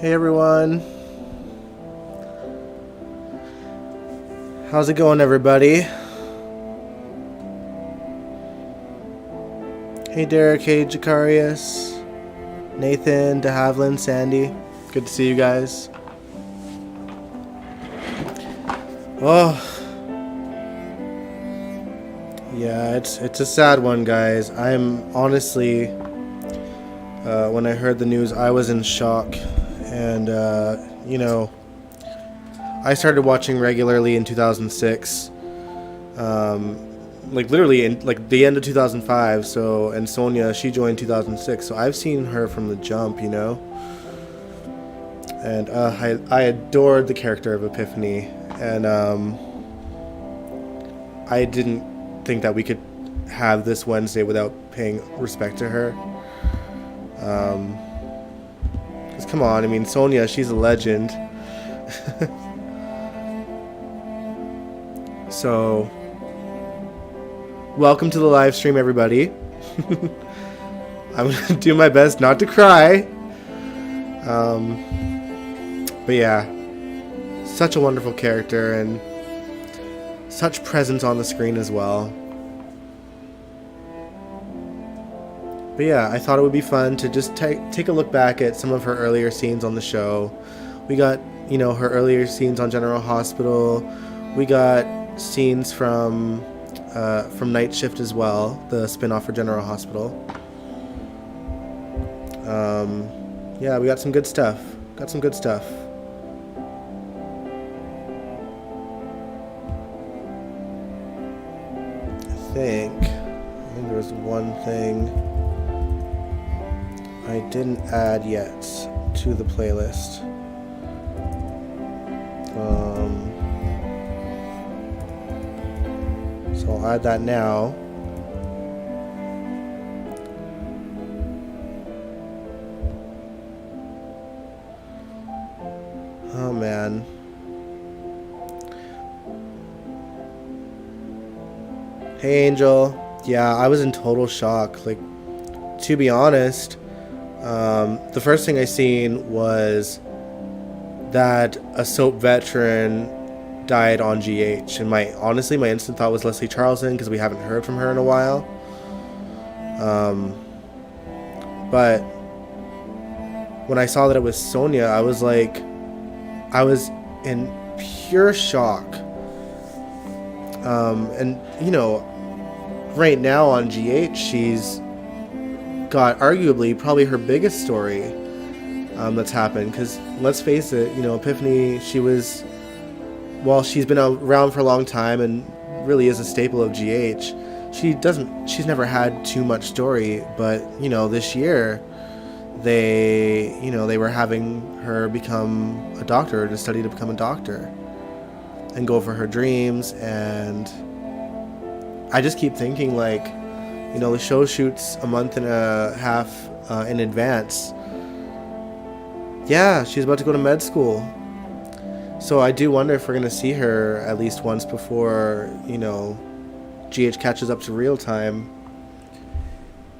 Hey everyone. How's it going, everybody? Hey Derek, hey Jacarius, Nathan, De Havilland, Sandy. Good to see you guys. Oh, yeah, it's a sad one, guys. I'm honestly, when I heard the news, I was in shock. And, I started watching regularly in 2006. Literally in the end of 2005. So, and Sonya, she joined 2006. So I've seen her from the jump, And I adored the character of Epiphany. And I didn't think that we could have this Wednesday without paying respect to her. Because come on, I mean, Sonya, she's a legend. So, welcome to the live stream, everybody. I'm going to do my best not to cry. But yeah, such a wonderful character and such presence on the screen as well. But yeah, I thought it would be fun to just take a look back at some of her earlier scenes on the show. We got, her earlier scenes on General Hospital. We got scenes from Night Shift as well, the spin-off for General Hospital. Yeah, we got some good stuff. I think there was one thing I didn't add yet to the playlist. So I'll add that now. Oh man. Hey Angel. Yeah, I was in total shock. To be honest, the first thing I seen was that a soap veteran died on GH, and my instant thought was Leslie Charlton, because we haven't heard from her in a while. But when I saw that it was Sonya, I was in pure shock. And right now on GH, she's got arguably probably her biggest story that's happened, because let's face it, Epiphany, while she's been around for a long time and really is a staple of GH, she's never had too much story. But this year they were having her become a doctor, to study to become a doctor and go for her dreams. And I just keep thinking, the show shoots a month and a half in advance. Yeah, she's about to go to med school. So I do wonder if we're going to see her at least once before, GH catches up to real time.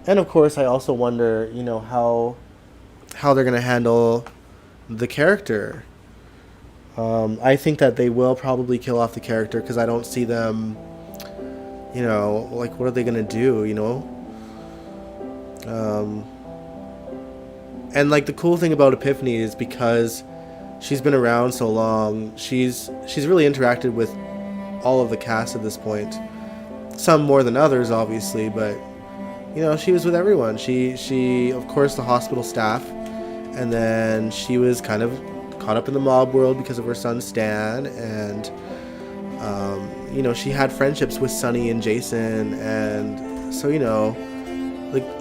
And of course, I also wonder, how they're going to handle the character. I think that they will probably kill off the character, because I don't see them, what are they going to do, And the cool thing about Epiphany is, because she's been around so long, she's really interacted with all of the cast at this point. Some more than others, obviously, but she was with everyone. She of course, the hospital staff, and then she was kind of caught up in the mob world because of her son Stan, and she had friendships with Sunny and Jason, and so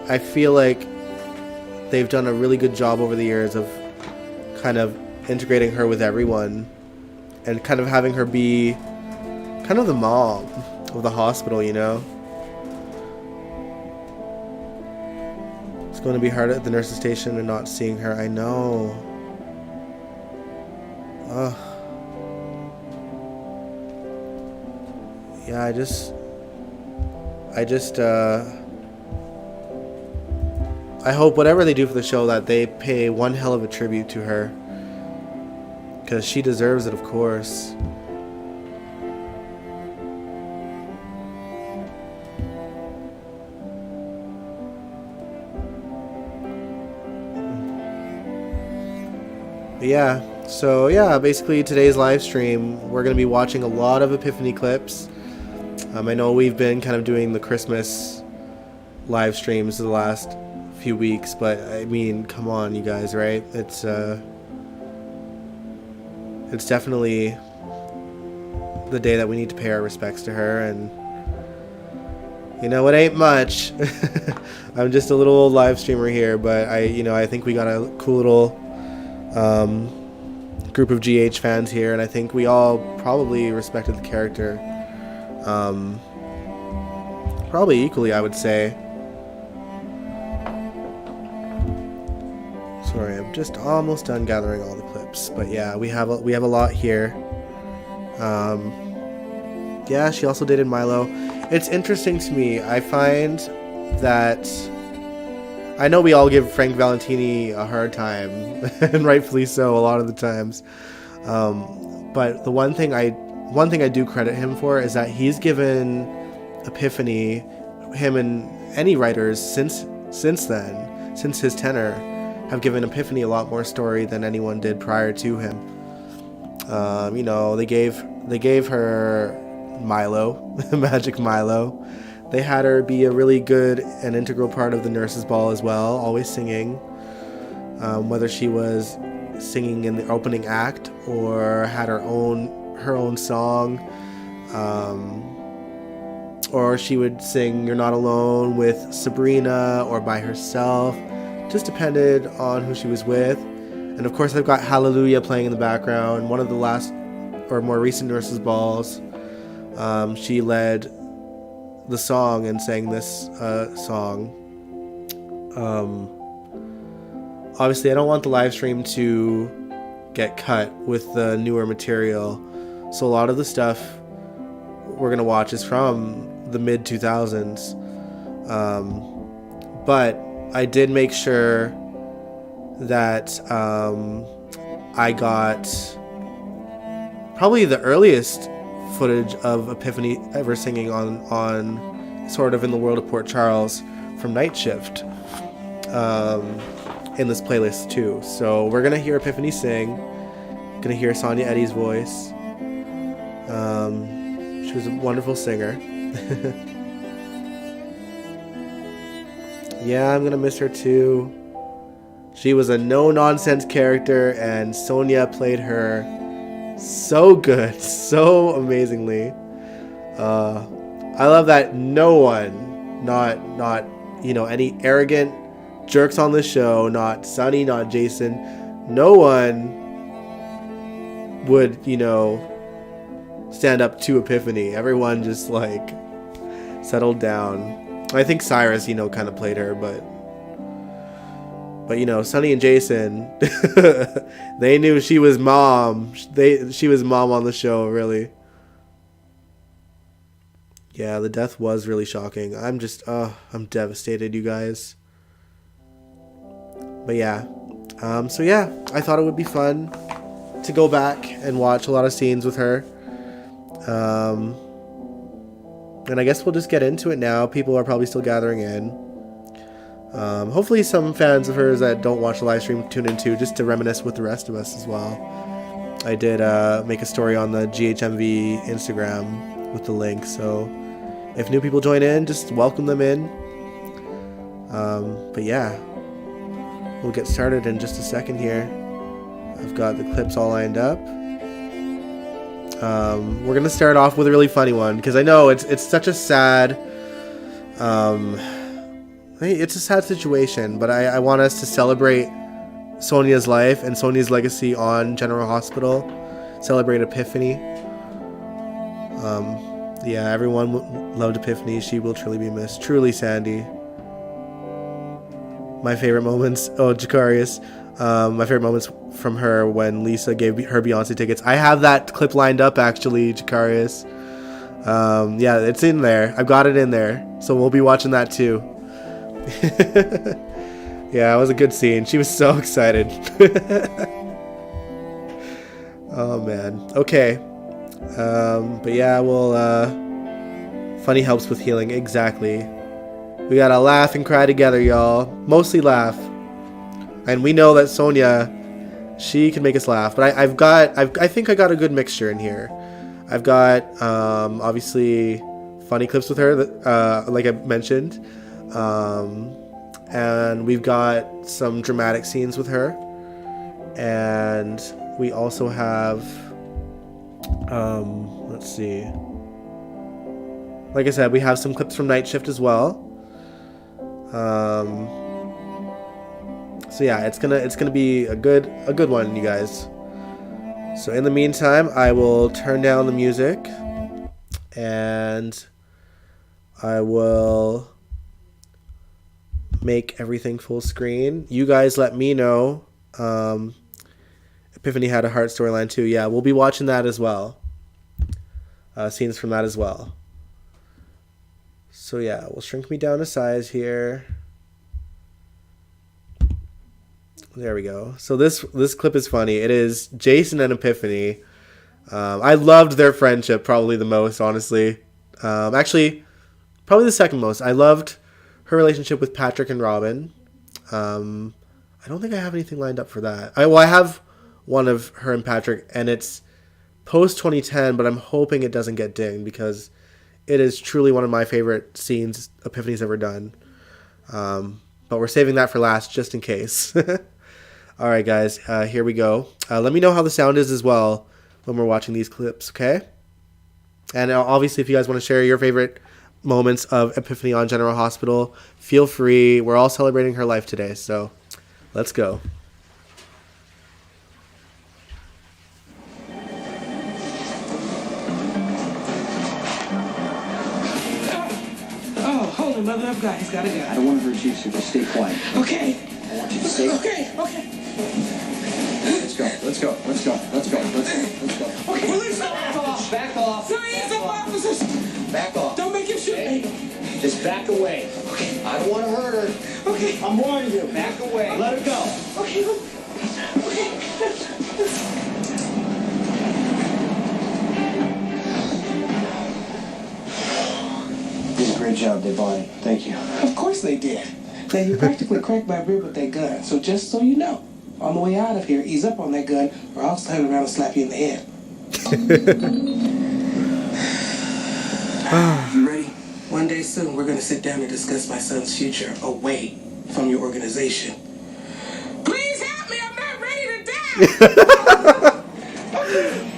I feel like they've done a really good job over the years of kind of integrating her with everyone and kind of having her be kind of the mom of the hospital, It's going to be hard at the nurse's station and not seeing her. I know. Ugh. Yeah, I hope whatever they do for the show, that they pay one hell of a tribute to her. because she deserves it, of course. But yeah, so yeah, basically today's live stream, we're going to be watching a lot of Epiphany clips. I know we've been kind of doing the Christmas live streams the last few weeks, but I mean, come on, you guys, right? It's definitely the day that we need to pay our respects to her, and you know, it ain't much. I'm just a little old live streamer here, but I think we got a cool little group of GH fans here, and I think we all probably respected the character probably equally, I would say. Sorry, I'm just almost done gathering all the clips, but yeah, we have a lot here. Yeah, she also dated Milo. It's interesting to me. I find that I know we all give Frank Valentini a hard time, and rightfully so a lot of the times. But the one thing I do credit him for is that he's given Epiphany, him and any writers since then, since his tenure, have given Epiphany a lot more story than anyone did prior to him. They gave her Milo, Magic Milo. They had her be a really good and integral part of the Nurses' Ball as well, always singing. Whether she was singing in the opening act or had her own song, or she would sing "You're Not Alone" with Sabrina or by herself. Just depended on who she was with. And of course, I've got Hallelujah playing in the background. One of the last or more recent Nurses' Balls, she led the song and sang this song. Obviously, I don't want the live stream to get cut with the newer material, so a lot of the stuff we're gonna watch is from the mid 2000s. But I did make sure that I got probably the earliest footage of Epiphany ever singing on sort of in the world of Port Charles from Night Shift in this playlist too. So we're gonna hear Epiphany sing, gonna hear Sonya Eddy's voice. She was a wonderful singer. Yeah, I'm gonna miss her too. She was a no-nonsense character, and Sonya played her so good, so amazingly. I love that no one, not any arrogant jerks on the show, not Sunny, not Jason, no one would, stand up to Epiphany. Everyone just settled down. I think Cyrus, kind of played her, but Sunny and Jason, they knew she was mom. She was mom on the show, really. Yeah, the death was really shocking. I'm I'm devastated, you guys. But yeah, I thought it would be fun to go back and watch a lot of scenes with her. And I guess we'll just get into it now. People are probably still gathering in. Hopefully some fans of hers that don't watch the live stream tune in too, just to reminisce with the rest of us as well. I did make a story on the GHMV Instagram with the link, so if new people join in, just welcome them in. But yeah, we'll get started in just a second here. I've got the clips all lined up. We're gonna start off with a really funny one, because I know it's such a sad it's a sad situation, but I want us to celebrate Sonya's life and Sonya's legacy on General Hospital, celebrate Epiphany. Yeah, everyone loved Epiphany. She will truly be missed. Truly, Sandy. My favorite moments, Jacarius, my favorite moments from her when Lisa gave her Beyonce tickets. I have that clip lined up, actually, Jacarius. Yeah, it's in there. I've got it in there, so we'll be watching that too. Yeah, it was a good scene. She was so excited. Oh man. Okay. But yeah, well, funny helps with healing. Exactly. We gotta laugh and cry together, y'all. Mostly laugh. And we know that Sonya, she can make us laugh. But I think I got a good mixture in here. I've got, obviously, funny clips with her, like I mentioned. And we've got some dramatic scenes with her. And we also have, let's see. Like I said, we have some clips from Night Shift as well. So yeah, it's gonna be a good one, you guys. So in the meantime, I will turn down the music, and I will make everything full screen. You guys let me know. Epiphany had a heart storyline too. Yeah, we'll be watching that as well. Scenes from that as well. So yeah, we'll shrink me down to size here. There we go. So this clip is funny. It is Jason and Epiphany. I loved their friendship probably the most, honestly. Actually, probably the second most. I loved her relationship with Patrick and Robin. I don't think I have anything lined up for that. I have one of her and Patrick, and it's post 2010, but I'm hoping it doesn't get dinged because it is truly one of my favorite scenes Epiphany's ever done. But we're saving that for last just in case. All right, guys, here we go. Let me know how the sound is as well when we're watching these clips, okay? And obviously, if you guys want to share your favorite moments of Epiphany on General Hospital, feel free. We're all celebrating her life today, so let's go. Oh, hold on, mother. I've got he's got a gun. I don't want to hurt you, so just stay quiet. Okay. I want you to stay. Okay. Let's go. Okay, police officers. Back off. Police officers. Back off. Don't make him shoot me. Just back away. Okay. I don't want to hurt her. Okay. I'm warning you. Back away. Let her go. Okay. You did a great job, Devon. Thank you. Of course they did. Now, you practically cracked my rib with that gun, so just so you know, on the way out of here, ease up on that gun, or I'll turn around and slap you in the head. You ready? One day soon, we're going to sit down and discuss my son's future away from your organization. Please help me! I'm not ready to die!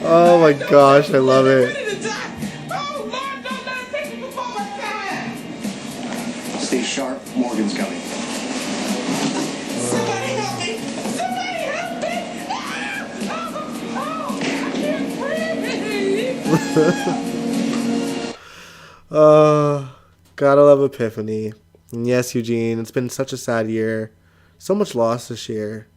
Oh my gosh, I love it. Ready to die! Oh, Lord, don't let it take me before my time! Stay sharp. Morgan's coming. Somebody help me! Somebody help me! Oh, I can't breathe! Gotta love Epiphany. And yes, Eugene, it's been such a sad year. So much loss this year.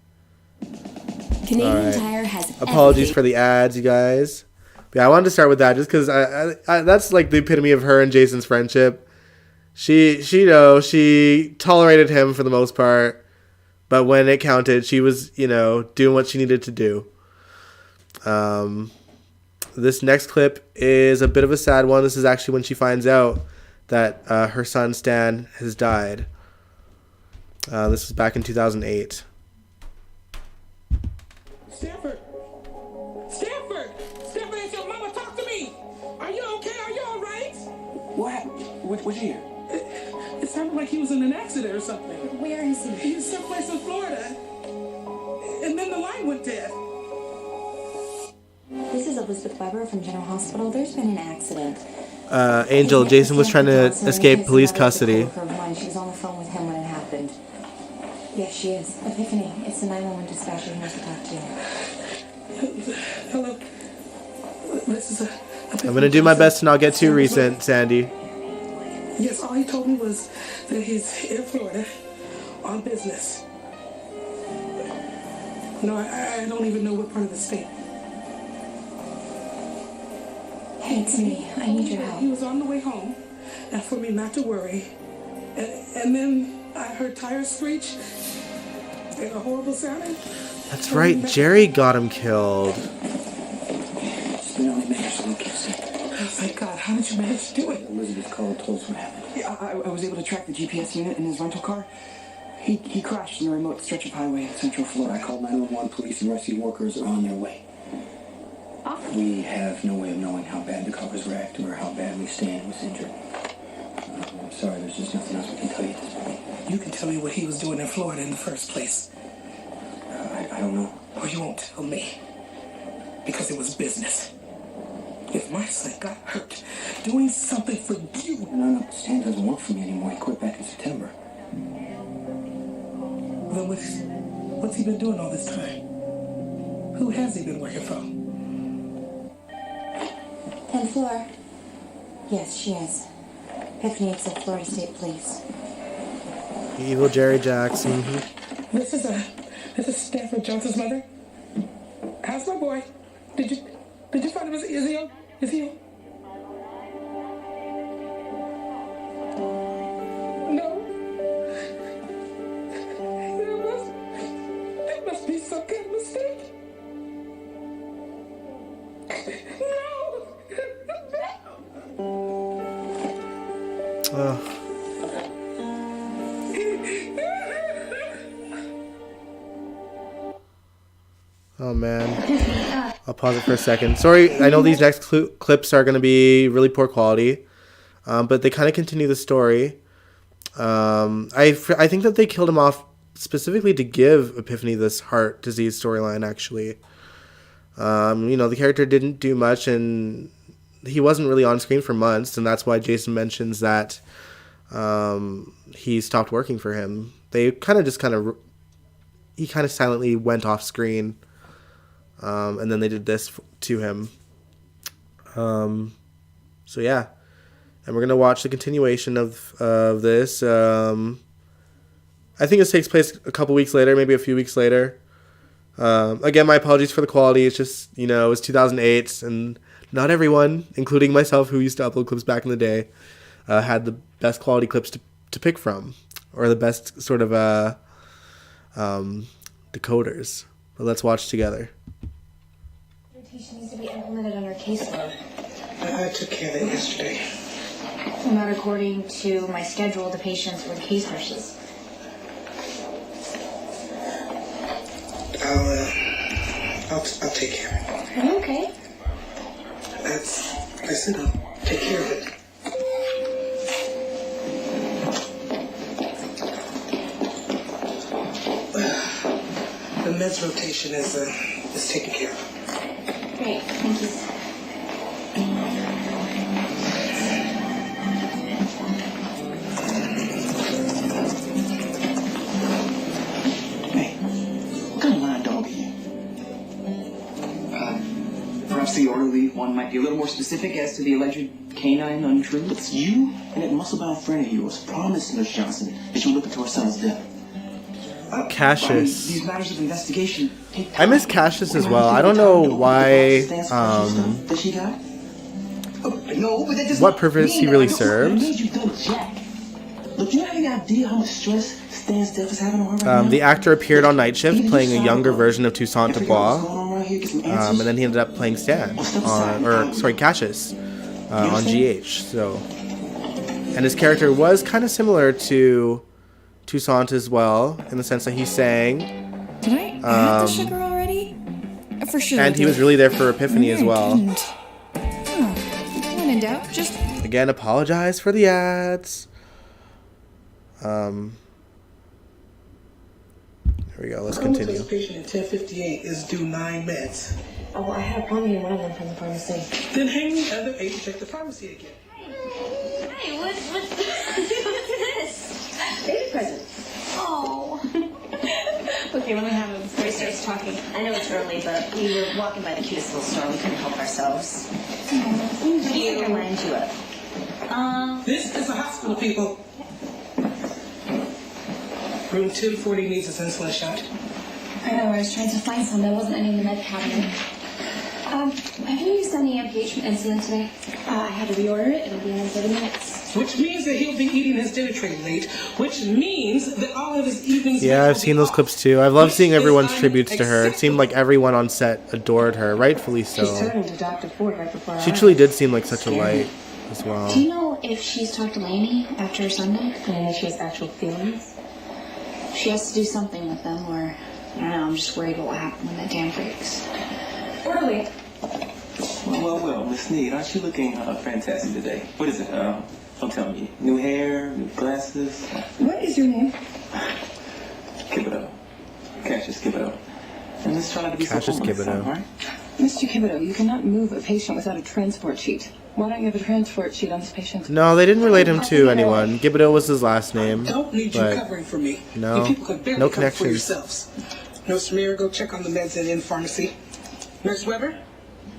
Canadian Tire has apologies for the ads, you guys. But yeah, I wanted to start with that just because I that's like the epitome of her and Jason's friendship. She tolerated him for the most part, but when it counted, she was, doing what she needed to do. This next clip is a bit of a sad one. This is actually when she finds out that her son Stan has died. This was back in 2008. Stanford, it's your mama. Talk to me. Are you okay? Are you all right? What? What'd you hear? It sounded like he was in an accident or something. Where is he? He was someplace in Florida. And then the line went dead. This is Elizabeth Weber from General Hospital. There's been an accident. Angel, Jason was trying to escape police custody. She was on the phone with him when it happened. Yes, she is. Epiphany, it's the 911 dispatcher who wants to talk to you. Hello. This is I'm going to do my best to not get too recent, Sandy. Yes, all he told me was that he's in Florida on business. No, I don't even know what part of the state. Hey, it's me. I need your help. He was on the way home, and for me not to worry. And then I heard tires screech and a horrible sounding. That's right, Jerry got him killed. How did you manage to do it? Elizabeth called, told us what happened. Yeah, I was able to track the GPS unit in his rental car. He crashed in a remote stretch of highway in Central Florida. I called 911. Police and rescue workers are on their way. We have no way of knowing how bad the cars wrecked or how badly Stan was injured. I'm sorry, there's just nothing else we can tell you at this point. You can tell me what he was doing in Florida in the first place. I don't know. Or you won't tell me. Because it was business. If my son got hurt doing something for you... No, Stan doesn't work for me anymore. He quit back in September. Then what's he been doing all this time? Who has he been working for? 10th floor. Yes, she is. Epiphany, it's at Florida State Police. Evil Jerry Jackson. This is Stanford Johnson's mother. How's my boy? Did you find him? Is he on? Is he on? No. There must be some kind of mistake. No. Oh man. I'll pause it for a second. Sorry, I know these next clips are going to be really poor quality, but they kind of continue the story. I think that they killed him off specifically to give Epiphany this heart disease storyline, actually. The character didn't do much, and he wasn't really on screen for months, and that's why Jason mentions that he stopped working for him. He kind of silently went off screen. And then they did this to him. So yeah. And we're going to watch the continuation of this. I think this takes place a couple weeks later, maybe a few weeks later. Again, my apologies for the quality. It's just, it was 2008, and not everyone, including myself who used to upload clips back in the day, had the best quality clips to pick from, or the best sort of decoders. But let's watch together. Needs to be implemented on our caseload. I took care of it yesterday. Not according to my schedule, the patients or the case nurses. I'll take care of it. Are you okay? I said I'll take care of it. The meds rotation is taken care of. Great, thank you. Hey, what kind of line dog are you? Perhaps the orderly one might be a little more specific as to the alleged canine untruth. It's you and that muscle-bound friend of yours promised Nurse Johnson that you would look into her son's death. Cassius. These matters of investigation. I miss Cassius as well. I don't know why. What purpose he really served. Look, you have any idea how much stress Stan's death is having on her right now? The actor appeared on Night Shift playing a younger version of Toussaint Dubois, and then he ended up playing Cassius on GH. So, and his character was kind of similar to Toussaint as well, in the sense that he sang. Did I have the sugar already? For sure. And he was really there for Epiphany as well. When in doubt, just... Again, apologize for the ads. Here we go, let's continue. This patient in 1058 is due 9 meds. Oh, well, I had a appointment in one of them from the pharmacy. Then hang the other 8 and check the pharmacy again. Hey, what's this? Baby present. Oh. Okay, let me have him before he starts talking. I know it's early, but we were walking by the cutest little store. We couldn't help ourselves. Thank you. I lined you up. This is a hospital, people. Room 240 needs his insulin shot. I know, I was trying to find some. There wasn't any in the med cabinet. Have you used any MPH from insulin today? I had to reorder it. It'll be in 30 minutes. Which means that he'll be eating his dinner tray late. Which means that all of his evenings... Yeah, I've seen those clips too. I've loved seeing everyone's tributes to her. It seemed like everyone on set adored her, rightfully so. She's turning to Dr. Ford right before She truly did seem like such a light. as well. Do you know if she's talked to Lainey after her Sunday? And if she has actual feelings? She has to do something with them, or I don't know. I'm just worried what will happen when that dam breaks. Orderly. Well, Miss Need, aren't you looking fantastic today? What is it? Don't tell me. New hair, new glasses. What is your name? Kibido. Cassius Kibido. And let's try not to be Cassius so homeless, Kibido. right? Mr. Kibido, you cannot move a patient without a transport sheet. Why don't you have a transport sheet on this patient? No, they didn't relate him to anyone. Gibido was his last name. Don't need you but covering for me. no, You people can barely no cover for connections. yourselves. Nurse Mira, go check on the meds in pharmacy. Nurse Weber,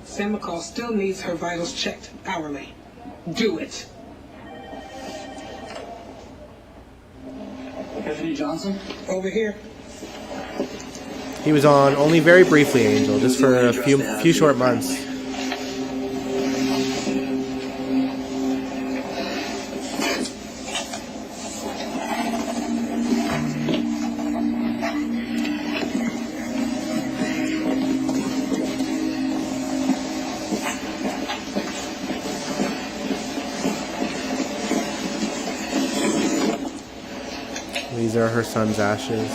Sam McCall still needs her vitals checked hourly. Do it. Epiphany Johnson? Over here. He was on only very briefly, Angel, just for a few short months. These are her son's ashes.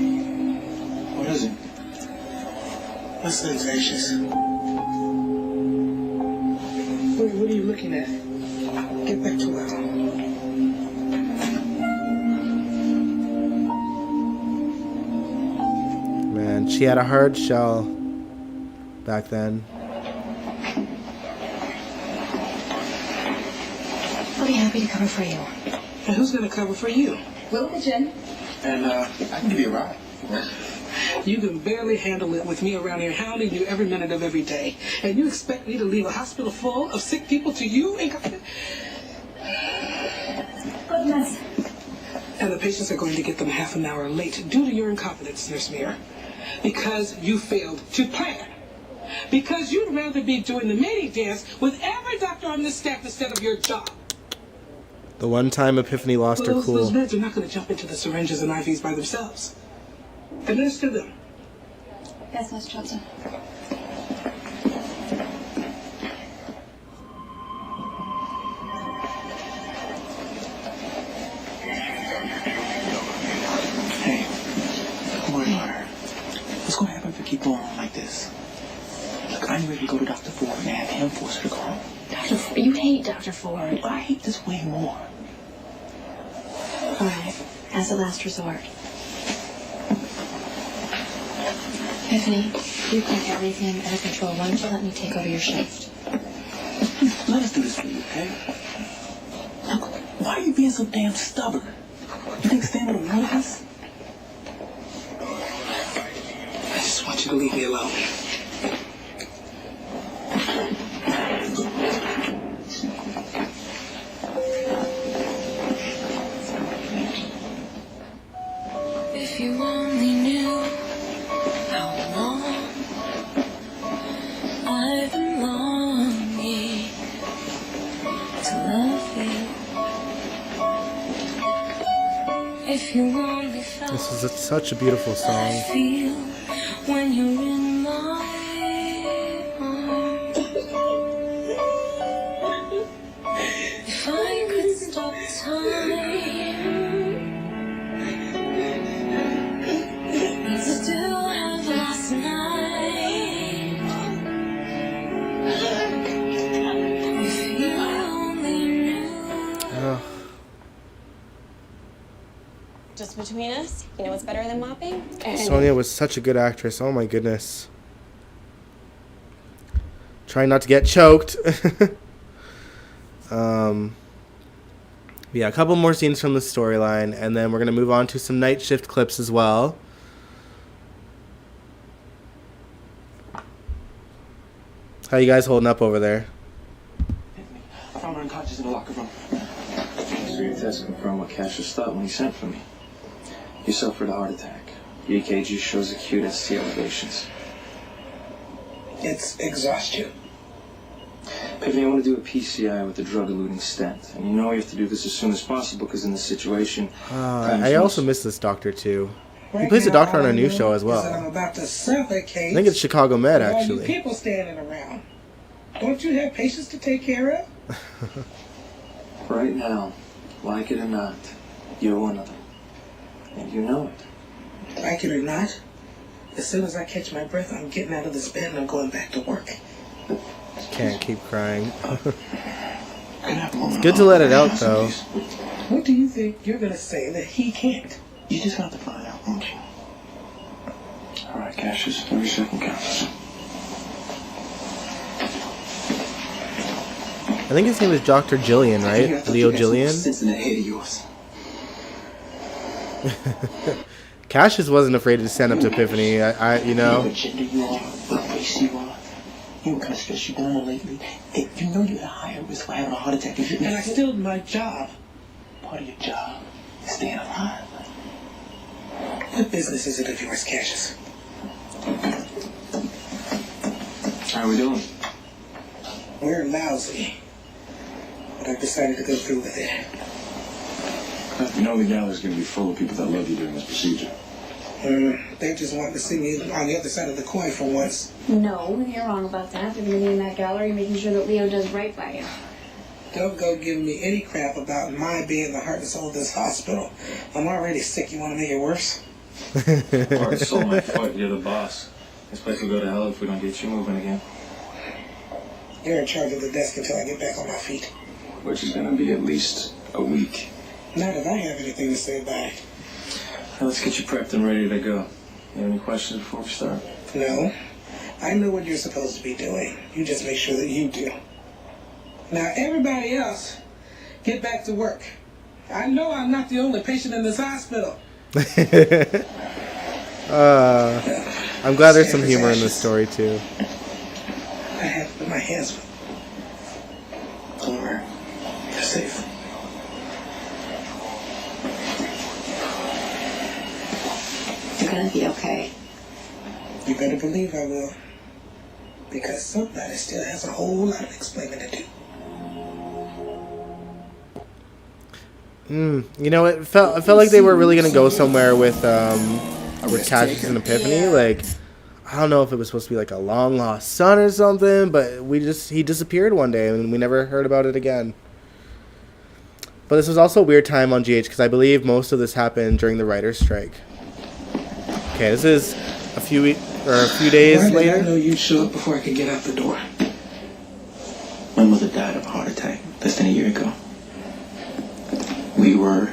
What is it? What's sensations? What are you looking at? Get back to it. Man, she had a hard shell back then. I'll be happy to cover for you. And who's going to cover for you? Will the gym? And I can give you a ride. You can barely handle it with me around here hounding you every minute of every day. And you expect me to leave a hospital full of sick people to you? Goodness. And the patients are going to get them half an hour late due to your incompetence, Nurse Mira. Because you failed to plan. Because you'd rather be doing the mini dance with every doctor on this staff instead of your job. The one time Epiphany lost her Those cool. meds are not going to jump into the syringes and IVs by themselves. Administer them. Yes, Miss Johnson. Hey, don't worry about her. What's going to happen if we keep going on like this? Look, I'm ready to go to Dr. Ford and have him force her to go home. Dr. Ford, you hate Dr. Ford. I hate this way more. All right, as a last resort. Epiphany, you've got everything under control. Why don't you let me take over your shift? Let us do this for you, okay? Look, why are you being so damn stubborn? You think Stan would have wanted this? I just want you to leave me alone. If you only knew how long I've been longing to love you. If you only felt This is such a beautiful I song. feel when you're in my arms. If I could stop time, we'd still have last night. If you only knew. Ugh. Just between us, you know what's better than mopping? Sonya was such a good actress. Oh my goodness. Trying not to get choked. Yeah, a couple more scenes from the storyline, and then we're going to move on to some night shift clips as well. How you guys holding up over there? I found her unconscious in the locker room. X-ray test confirmed what Cassius thought when he sent for me. You suffered a heart attack. Your EKG shows acute ST elevations. It's exhaustion. Epiphany, I want to do a PCI with the drug-eluting stent. And you know you have to do this as soon as possible because in this situation... I also miss this doctor, too. He plays a doctor on our new show as well. I'm about to suffocate. I think it's Chicago Med, All you actually. people standing around. Don't you have patients to take care of? Right now, like it or not, you're one of them. And you know it. Like it or not, as soon as I catch my breath, I'm getting out of this bed and I'm going back to work. Can't keep crying. It's good to let it out, though. What do you think you're going to say that he can't? You just have to find out, won't you? All right, Cassius, every second counts. I think his name is Dr. Jillian, right? Leo Jillian? Sense in that head of yours. Cassius wasn't afraid to stand up to Epiphany. You know. What gender you are, what race you are. You know what kind of stress you've been under lately. If you know you're at a higher risk for having a heart attack. And I still do my job. Part of your job is staying alive. What business is it of yours, Cassius? How are we doing? We're lousy. But I've decided to go through with it. You know the gallery's going to be full of people that love you during this procedure. They just want to see me on the other side of the coin for once. No, you're wrong about that. They're going to be in that gallery making sure that Leo does right by you. Don't go giving me any crap about my being the heart and soul of this hospital. I'm already sick. You want to make it worse? Heart and soul, my foot. You're the boss. This place will go to hell if we don't get you moving again. You're in charge of the desk until I get back on my feet. Which is going to be at least a week. Not that I have anything to say about it. Now let's get you prepped and ready to go. You have any questions before we start? No. I know what you're supposed to be doing. You just make sure that you do. Now, everybody else, get back to work. I know I'm not the only patient in this hospital. I'm glad there's some humor in this story, too. I have to put my hands with. Don't worry. You're safe. You're going to be okay. You better believe I will. Because somebody still has a whole lot of explaining to do. You know, it felt like they were really gonna go somewhere with Cassius and Epiphany. Like, I don't know if it was supposed to be like a long lost son or something, but he disappeared one day and we never heard about it again. But this was also a weird time on GH because I believe most of this happened during the writer's strike. Okay, this is a few days later. Why did I know you'd show up before I could get out the door? My mother died of a heart attack less than a year ago. We were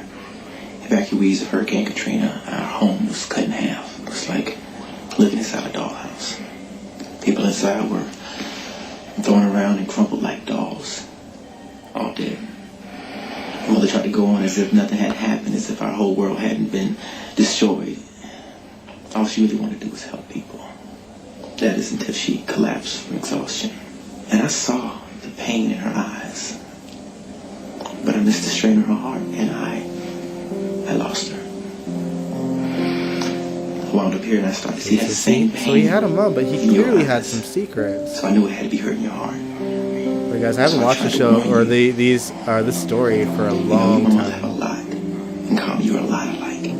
evacuees of Hurricane Katrina. Our home was cut in half. It was like living inside a dollhouse. People inside were thrown around and crumpled like dolls. All dead. My mother tried to go on as if nothing had happened, as if our whole world hadn't been destroyed. All she really wanted to do was help people. That is until she collapsed from exhaustion. And I saw the pain in her eyes. But I missed the strain in her heart, and I lost her. I wound up here, and I started to see that same pain. So he had a mom, but he clearly had some secrets. So I knew it had to be hurting your heart. But guys, I haven't watched the show or this story for a long time. time. Have a lot in common. You're a lot alike,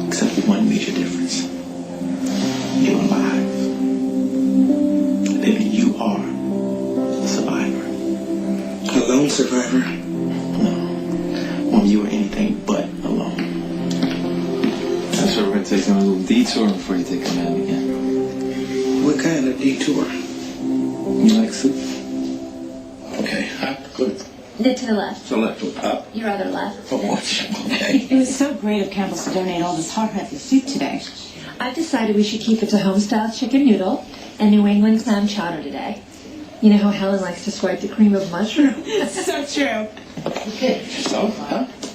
except for one major difference. You're alive. Baby, you are a survivor. A lone survivor? You were anything but alone. I'm sure we're going to take a little detour before you take a nap again. What kind of detour? You like soup? Okay, good. To the left. To the left, up. Your other left. Oh, okay. It was so great of Campbell's to donate all this heart-healthy soup today. I've decided we should keep it to home-style chicken noodle and New England clam chowder today. You know how Helen likes to swipe the cream of mushroom? So true. Okay, so,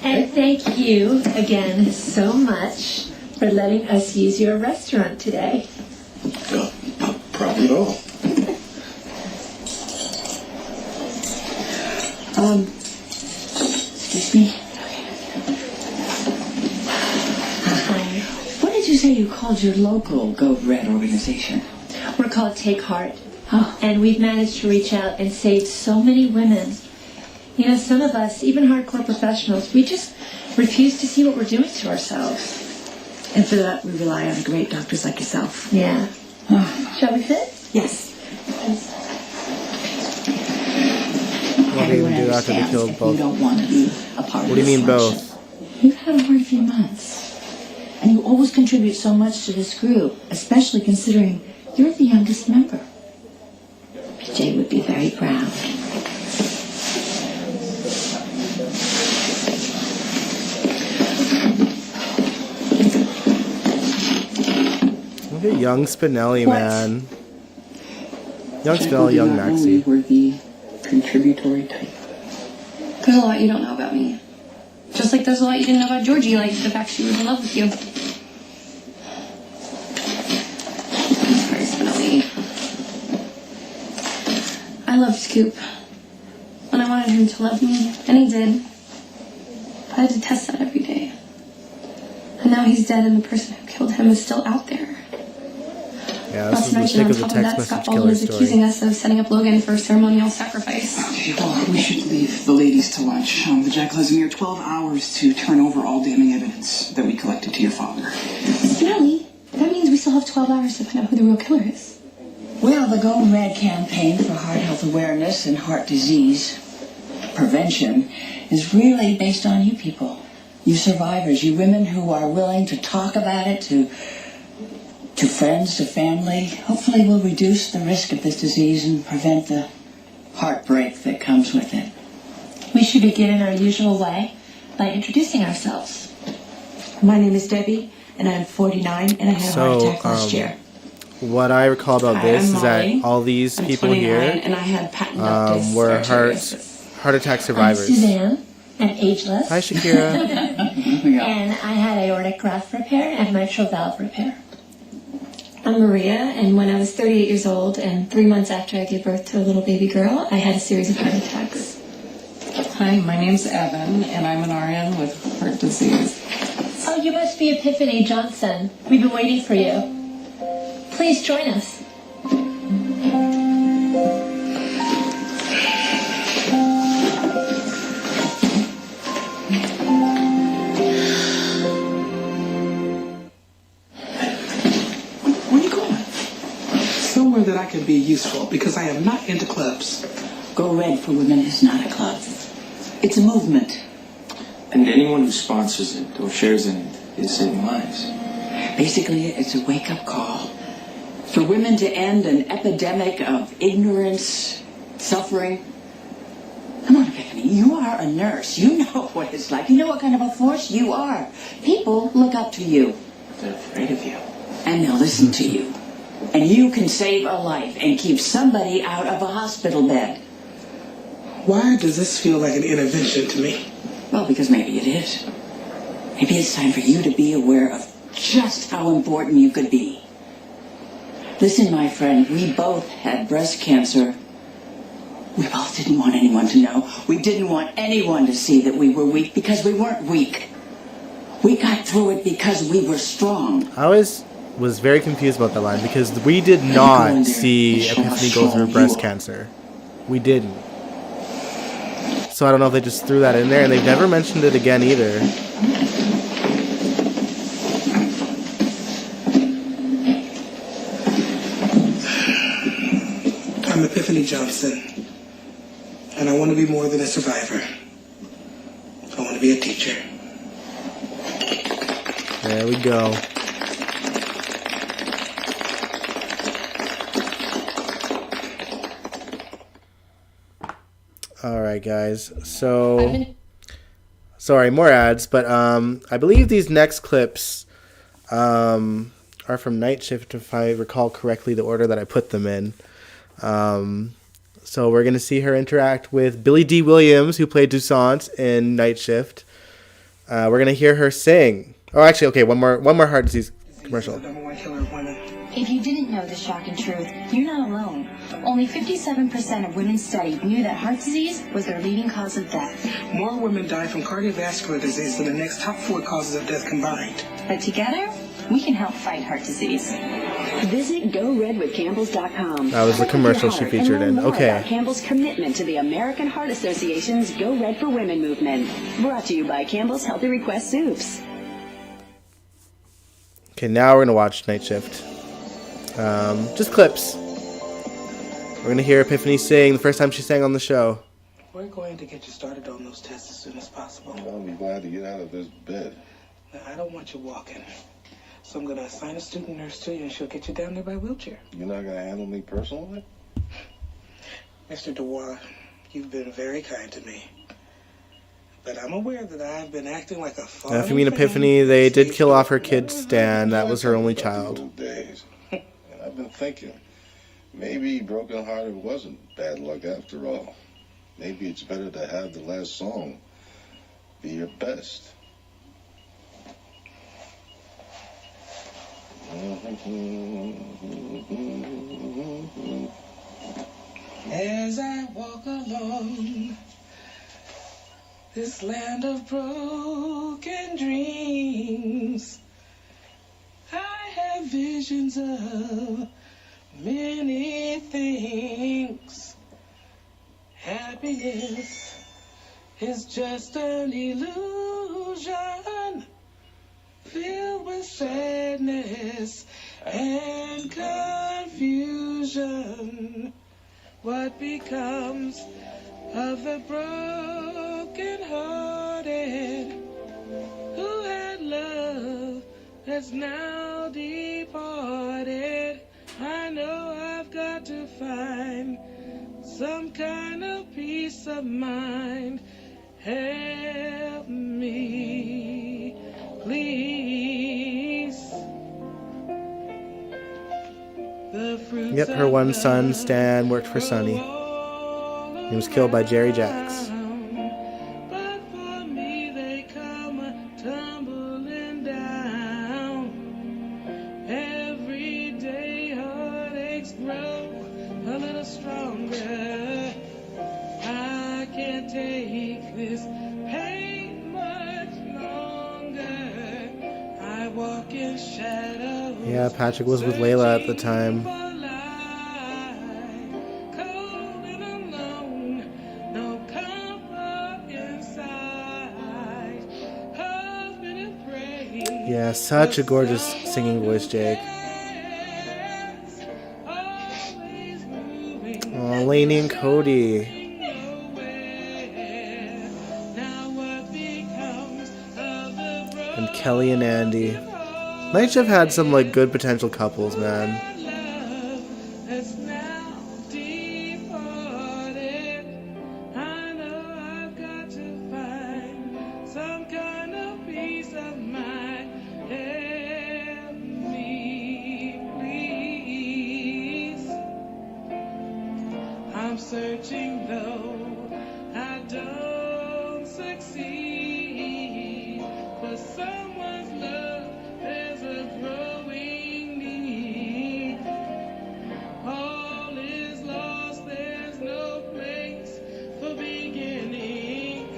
And thank you again so much for letting us use your restaurant today. No problem at all. Excuse me. What did you say you called your local Go Red organization? We're called Take Heart. Oh. And we've managed to reach out and save so many women. You know, some of us, even hardcore professionals, we just refuse to see what we're doing to ourselves. And for that, we rely on great doctors like yourself. Yeah. Shall we fit? Yes. What do you even do after they killed both? You don't want to be a part What do you mean both? You've had a hard few months. And you always contribute so much to this group, especially considering you're the youngest member. Jay would be very proud. Look at young Spinelli, man. Young Spinelli, young Maxie. We're the contributory type. There's a lot you don't know about me. Just like there's a lot you didn't know about Georgie, like the fact she was in love with you. Sorry, Spinelli. I loved Scoop. And I wanted him to love me, and he did. But I had to test that every day. And now he's dead, and the person who killed him is still out there. Yeah, this is the thick of the text message killer story. Accusing us of setting up Logan for ceremonial sacrifice. Well, we should leave the ladies to lunch. The jackal has a mere 12 hours to turn over all damning evidence that we collected to your father. Spinelli, that means we still have 12 hours to find out who the real killer is. Well, the Go Red campaign for heart health awareness and heart disease prevention is really based on you people. You survivors, you women who are willing to talk about it to friends, to family. Hopefully we'll reduce the risk of this disease and prevent the heartbreak that comes with it. We should begin in our usual way by introducing ourselves. My name is Debbie, and I'm 49, and I had a heart attack last year. What I recall about this is that all these people here and I had patent were heart attack survivors. I'm Suzanne, and ageless. Hi, Shakira. And I had aortic graft repair and mitral valve repair. I'm Maria, and when I was 38 years old and 3 months after I gave birth to a little baby girl, I had a series of heart attacks. Hi, my name's Evan, and I'm an RN with heart disease. Oh, you must be Epiphany Johnson. We've been waiting for you. Please join us. Somewhere that I can be useful, because I am not into clubs. Go Red for Women is not a club. It's a movement. And anyone who sponsors it or shares in it is saving lives. Basically, it's a wake-up call for women to end an epidemic of ignorance, suffering. Come on, Epiphany, you are a nurse. You know what it's like. You know what kind of a force you are. People look up to you. They're afraid of you. And they'll listen to you. And you can save a life and keep somebody out of a hospital bed. Why does this feel like an intervention to me? Well, because maybe it is. Maybe it's time for you to be aware of just how important you could be. Listen, my friend, we both had breast cancer. We both didn't want anyone to know. We didn't want anyone to see that we were weak, because we weren't weak. We got through it because we were strong. I was very confused about that line, because we did not see Epiphany go through breast cancer. We didn't. So I don't know if they just threw that in there, and they've never mentioned it again either. I'm Epiphany Johnson, and I want to be more than a survivor. I want to be a teacher. There we go. Alright guys, so sorry, more ads, but I believe these next clips are from Night Shift, if I recall correctly the order that I put them in. So we're going to see her interact with Billy D. Williams, who played Toussaint in Night Shift. We're going to hear her sing. Oh, actually, okay, one more heart disease commercial. If you didn't know the shocking truth, you're not alone. Only 57% of women studied knew that heart disease was their leading cause of death. More women die from cardiovascular disease than the next top 4 causes of death combined. But together, we can help fight heart disease. Visit GoRedWithCampbells.com. That was the commercial she featured in. Okay. Campbell's commitment to the American Heart Association's Go Red for Women movement. Brought to you by Campbell's Healthy Request Soups. Okay, now we're going to watch Night Shift. Just clips. We're going to hear Epiphany sing the first time she sang on the show. We're going to get you started on those tests as soon as possible. I'll be glad to get out of this bed. Now, I don't want you walking. So I'm going to assign a student nurse to you, and she'll get you down there by wheelchair. You're not going to handle me personally? Mr. DeWar, you've been very kind to me. But I'm aware that I've been acting like a phony. If you mean Epiphany, they did kill off her kid Stan. That was her only child. Days. And I've been thinking, maybe brokenhearted wasn't bad luck after all. Maybe it's better to have the last song be your best. As I walk along this land of broken dreams, I have visions of many things. Happiness is just an illusion filled with sadness and confusion. What becomes of the broken-hearted who had love that's now departed? I know I've got to find some kind of peace of mind. Help me, please. Yep, her one son, Stan, worked for Sonny. He was killed by Jerry Jacks. But for me they come tumbling down. Every day heartaches grow a little stronger. I can't take this pain much longer. I walk in shadows. Yeah, Patrick was with Layla at the time. Yeah, such a gorgeous singing voice, Jake. Oh, Lainey and Cody. And Kelly and Andy. Night Shift had some like good potential couples, man. I'm searching though I don't succeed for someone's love. There's a growing need. All is lost. There's no place for beginning.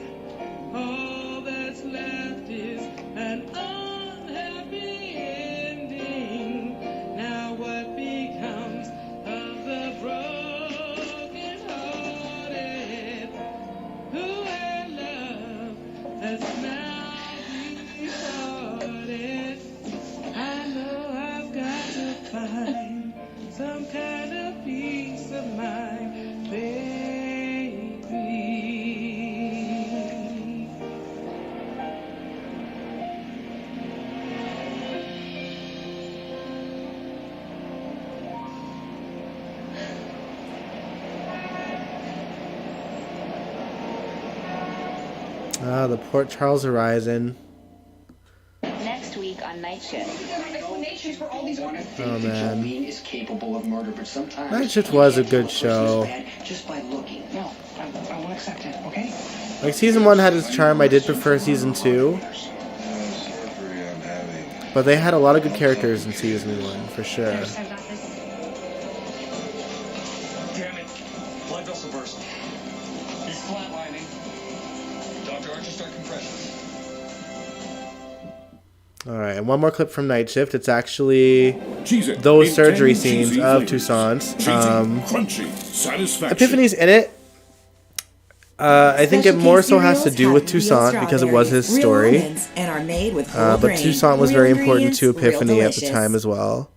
All that's left is an unhappy ending. Now what becomes of the broken? That's now departed. I know I've got to find some kind of peace of mind, baby. Ah, the Port Charles Horizon. Next week on Night Shift. Oh man. Is capable of murder, but sometimes Night Shift was a good show. just by looking. No, I won't accept it, okay? Like season 1 had its charm. I did prefer season 2. But they had a lot of good characters in season 1, for sure. Damn it. Blood vessel burst. He's flatlining. Dr. Archer, start compressions. Alright, and one more clip from Night Shift. It's actually those surgery scenes of Toussaint. Epiphany's in it. I think it more so has to do with Toussaint because it was his story. But Toussaint was very important to Epiphany at the time as well.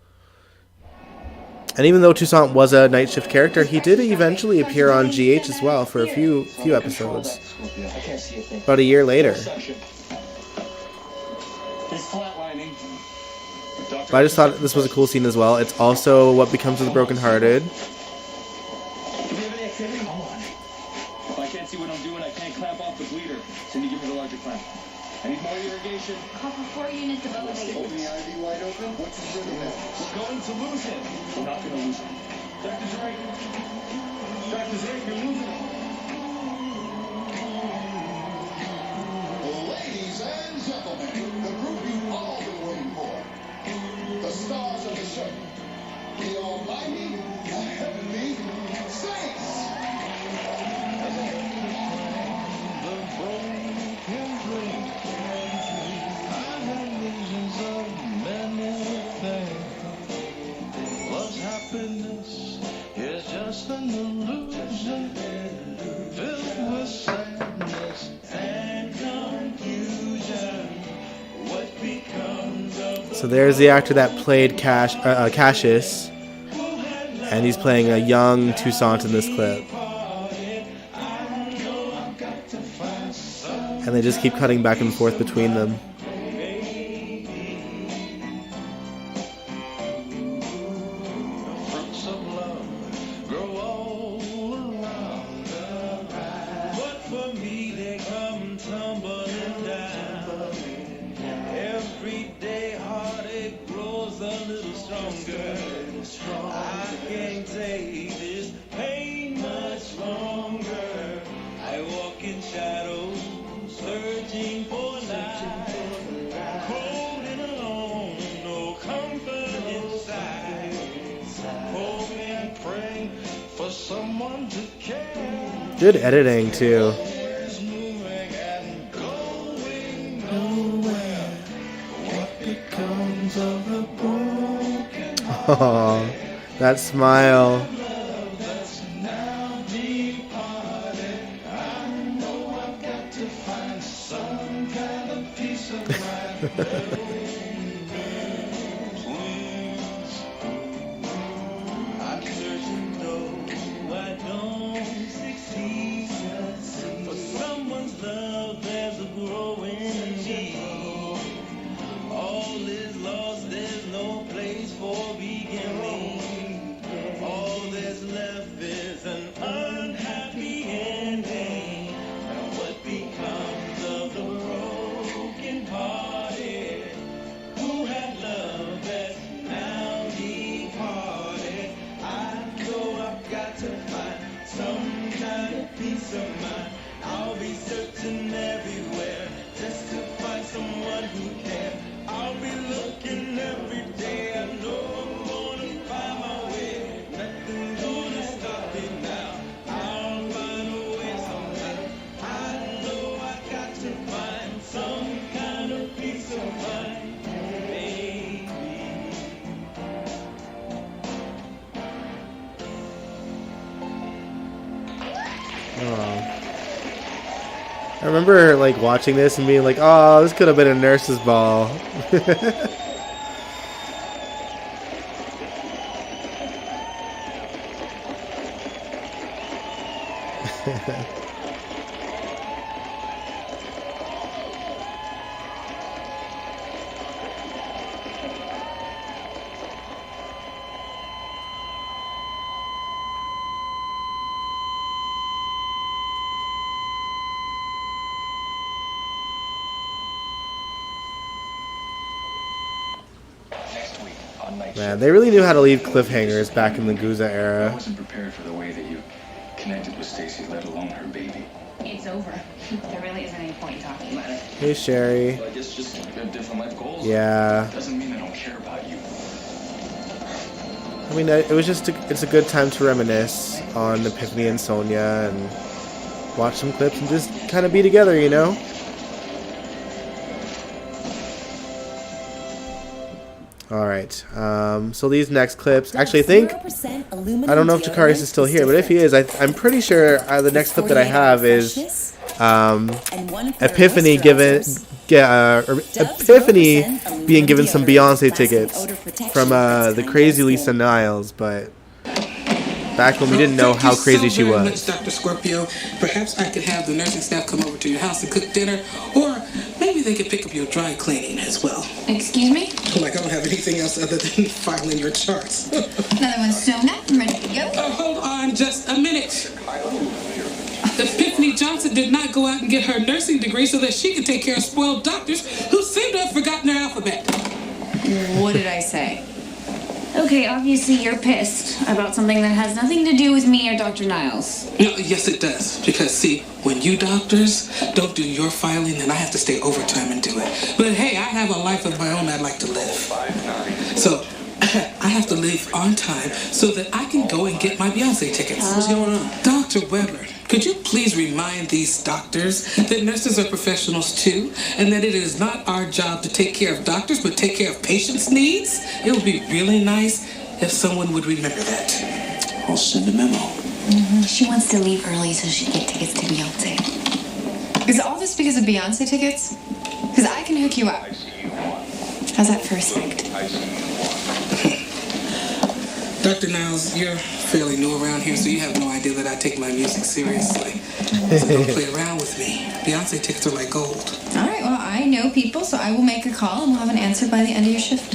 And even though Toussaint was a night shift character, he did eventually appear on GH as well for a few episodes. About a year later. But I just thought this was a cool scene as well. It's also what becomes of the brokenhearted. Do we have any activity? Come on. If I can't see what I'm doing, I can't clamp off the bleeder. Cindy, give me the larger clamp. I need more irrigation. Call for 4 units of elevator. Open the IV wide open? What's the rhythm? We're going to lose him. We're not going to lose him. Dr. Drake. Dr. Drake, you're losing him. Ladies and gentlemen, the group you've all been waiting for. The stars of the show. The almighty, the heavenly saints. Happiness is just an illusion filled with sadness and confusion. What becomes of So there's the actor that played Cassius, and he's playing a young Toussaint in this clip. And they just keep cutting back and forth between them. Good editing too. Oh, that smile. I remember like watching this and being like, oh, this could have been a nurse's ball. Man, they really knew how to leave cliffhangers back in the Guza era. I wasn't prepared for the way that you connected with Stacy, let alone her baby. It's over. There really isn't any point in talking about it. Hey, Sherry. Well, I guess just we have different life goals. Yeah. Doesn't mean I don't care about you. I mean, it was just it's a good time to reminisce on Epiphany and Sonya and watch some clips and just kind of be together, you know? All right. So these next clips, actually, I think I don't know if Jakarius is still here, but if he is, I'm pretty sure the next clip that I have is Epiphany Epiphany being given some Beyonce tickets from the crazy Lisa Niles, but back when we didn't know how crazy she was. Much, Dr. Scorpio. Perhaps I could have the nursing staff come over to your house and cook dinner, or maybe they could pick up your dry cleaning as well. Excuse me? Like I don't have anything else other than filing your charts. Another one sewn up and ready to go. Hold on just a minute. Epiphany Johnson did not go out and get her nursing degree so that she could take care of spoiled doctors who seem to have forgotten their alphabet. What did I say? Okay, obviously you're pissed about something that has nothing to do with me or Dr. Niles. No, yes, it does. Because, see, when you doctors don't do your filing, then I have to stay overtime and do it. But, hey, I have a life of my own I'd like to live. So, I have to leave on time so that I can go and get my Beyonce tickets. What's going on? Dr. Weber, could you please remind these doctors that nurses are professionals too, and that it is not our job to take care of doctors, but take care of patients' needs? It would be really nice if someone would remember that. I'll send a memo. She wants to leave early so she can get tickets to Beyonce. Is all this because of Beyonce tickets? Because I can hook you up. How's that for respect? Dr. Niles, you're fairly new around here, so you have no idea that I take my music seriously. So don't play around with me. Beyonce tickets are like gold. All right, well, I know people, so I will make a call and we'll have an answer by the end of your shift.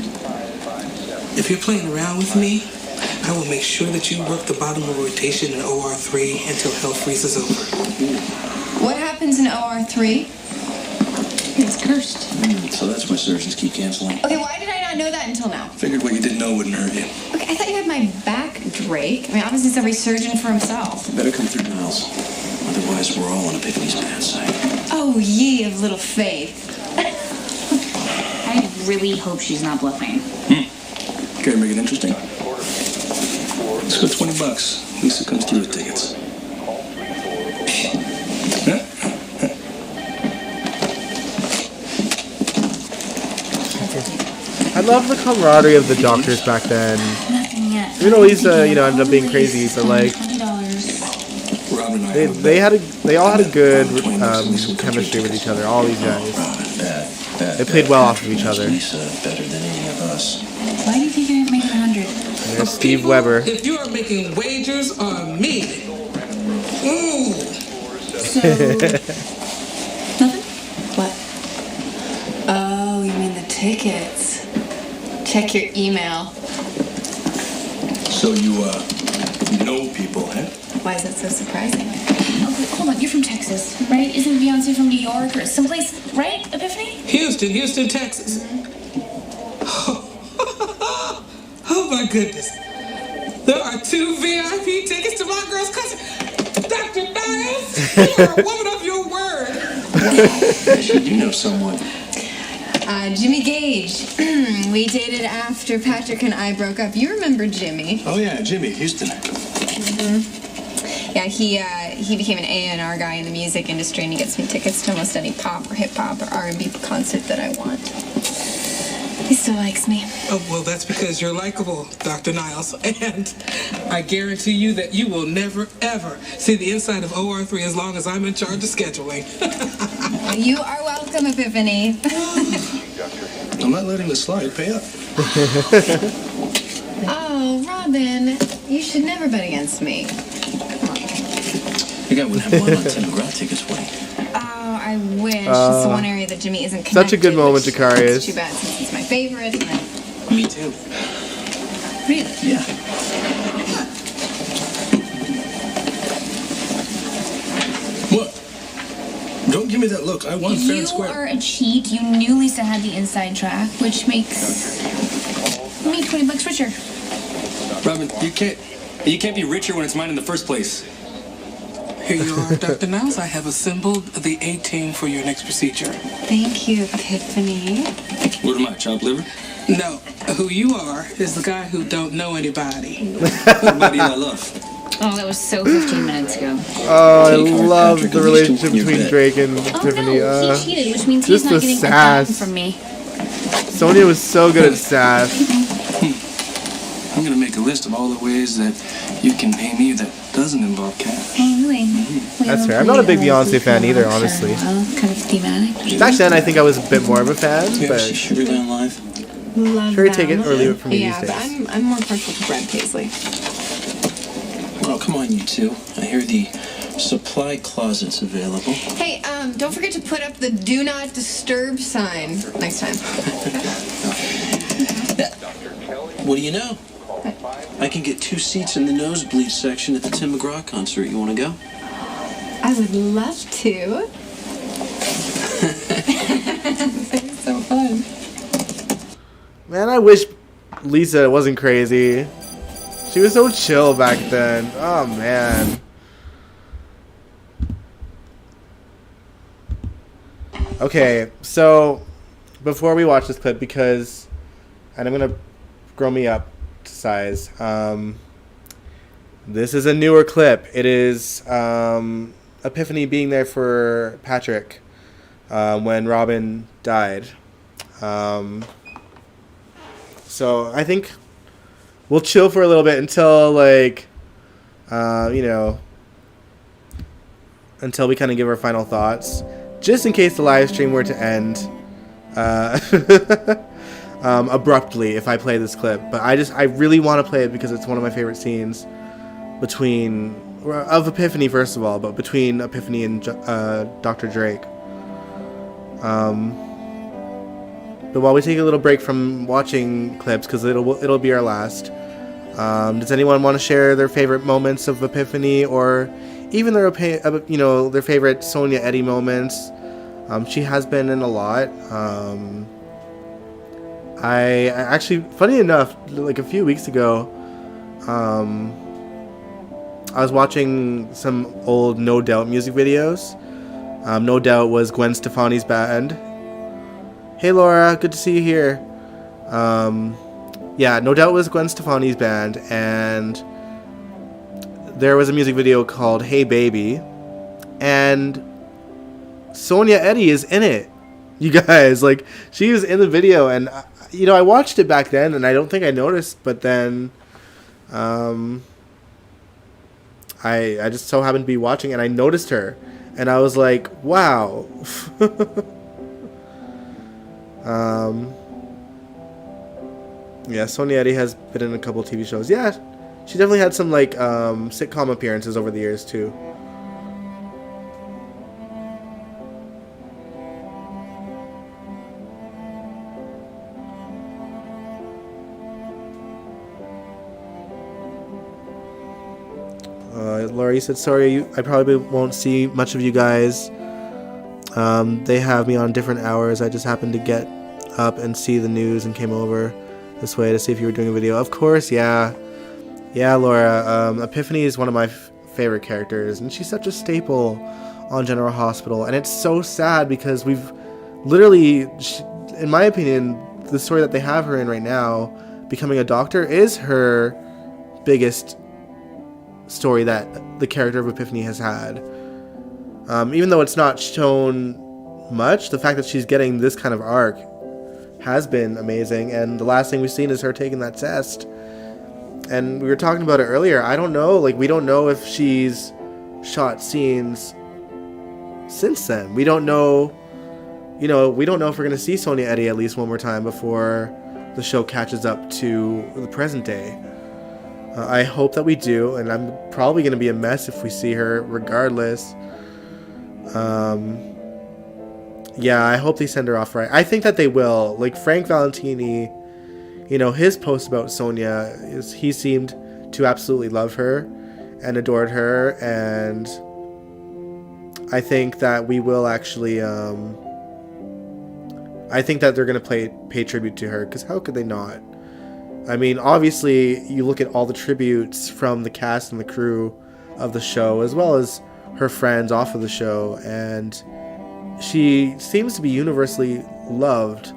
If you're playing around with me, I will make sure that you work the bottom of rotation in OR3 until hell freezes over. What happens in OR3? It's cursed. So that's why surgeons keep canceling. Okay, why did I not know that until now? Figured what you didn't know wouldn't hurt you. Okay, I thought you had my back, Drake. I mean, obviously it's every surgeon for himself. You better come through, Niles. Otherwise, we're all on Epiphany's bad side. Oh, ye of little faith. I really hope she's not bluffing. Okay, make it interesting. Let's go $20. Lisa comes through with tickets. I love the camaraderie of the doctors back then. Nothing yet. Even though Lisa, ended up being crazy, but like they all had a good chemistry with each other. All these guys, they played well off of each other. Lisa better than any of us. Why do you think you didn't make 100? There's Steve Weber. If you are making wagers on me, ooh. So, nothing? What? Oh, you mean the tickets. Check your email. So you know people, huh? Why is that so surprising? Okay, hold on. You're from Texas, right? Isn't Beyonce from New York or someplace, right, Epiphany? Houston, Texas. Oh my goodness. There are 2 VIP tickets to my girl's cousin. Dr. Niles, you are a woman of your word. Yes, you do know someone. Jimmy Gage. We dated after Patrick and I broke up. You remember Jimmy? Oh yeah, Jimmy, Houston. Yeah, he became an A&R guy in the music industry, and he gets me tickets to almost any pop or hip hop or R&B concert that I want. He still likes me. Oh, well, that's because you're likable, Dr. Niles. And I guarantee you that you will never, ever see the inside of OR3 as long as I'm in charge of scheduling. You are welcome, Epiphany. I'm not letting this slide. Pay up. Oh, Robin, you should never bet against me. I got one have one on 10 McGraw tickets for you. Oh, I wish. It's the one area that Jimmy isn't connected. Such a good moment, Jakarius. It's too bad since it's my favorite. Me too. Really? Yeah. What? Don't give me that look. I won fair and square. You are a cheat. You knew Lisa had the inside track, which makes me $20 richer. Robin, you can't be richer when it's mine in the first place. Here you are, Dr. Niles. I have assembled the A-team for your next procedure. Thank you, Epiphany. What am I, chopped liver? No, who you are is the guy who don't know anybody. Everybody I love. Oh, that was so 15 minutes ago. Oh, I love the relationship between Drake and Epiphany. Oh no, he cheated, which means he's not getting a dime from me. Sonya was so good at sass. I'm gonna make a list of all the ways that you can pay me that doesn't involve cash. Oh, really? That's fair. I'm not a big Beyonce fan either, honestly. Kind of thematic. Back then, I think I was a bit more of a fan, Do you ever but see Sugarland Live? Love sure, them. take it or leave it for me Yeah, these but days. I'm more partial to Brad Paisley. Oh, come on, you two. I hear the supply closet's available. Hey, don't forget to put up the do not disturb sign next time. What do you know? I can get 2 seats in the nosebleed section at the Tim McGraw concert. You want to go? I would love to. So fun. Man, I wish Lisa wasn't crazy. She was so chill back then. Oh, man. Okay, so before we watch this clip, because, and I'm going to grow me up to size, this is a newer clip. It is Epiphany being there for Patrick when Robin died. So I think we'll chill for a little bit until, like, until we kind of give our final thoughts. Just in case the live stream were to end abruptly if I play this clip. But I really want to play it because it's one of my favorite scenes of Epiphany, first of all, but between Epiphany and Dr. Drake. But while we take a little break from watching clips, because it'll be our last, does anyone want to share their favorite moments of Epiphany, or even their favorite Sonya Eddy moments? She has been in a lot. I actually, funny enough, like a few weeks ago, I was watching some old No Doubt music videos. No Doubt was Gwen Stefani's band. Hey Laura, good to see you here. Yeah, No Doubt was Gwen Stefani's band, and there was a music video called Hey Baby, and Sonya Eddy is in it. You guys, like, she was in the video, and I watched it back then, and I don't think I noticed, but then I just so happened to be watching, and I noticed her, and I was like, wow. Yeah, Sonya Eddy has been in a couple TV shows. Yeah, she definitely had some, like, sitcom appearances over the years, too. Laura, you said sorry. I probably won't see much of you guys. They have me on different hours. I just happened to get up and see the news and came over this way to see if you were doing a video. Of course, yeah. Yeah, Laura. Epiphany is one of my favorite characters, and she's such a staple on General Hospital. And it's so sad because we've literally, in my opinion, the story that they have her in right now, becoming a doctor, is her biggest story that the character of Epiphany has had. Even though it's not shown much, the fact that she's getting this kind of arc has been amazing, and the last thing we've seen is her taking that test. And we were talking about it earlier. I don't know, like, we don't know if she's shot scenes since then. We don't know, we don't know if we're going to see Sonya Eddy at least one more time before the show catches up to the present day. I hope that we do, and I'm probably going to be a mess if we see her regardless. Yeah, I hope they send her off right. I think that they will. Like, Frank Valentini, his post about Sonya, he seemed to absolutely love her and adored her, and I think that we will actually, I think that they're going to pay tribute to her, because how could they not? I mean, obviously, you look at all the tributes from the cast and the crew of the show, as well as her friends off of the show, and she seems to be universally loved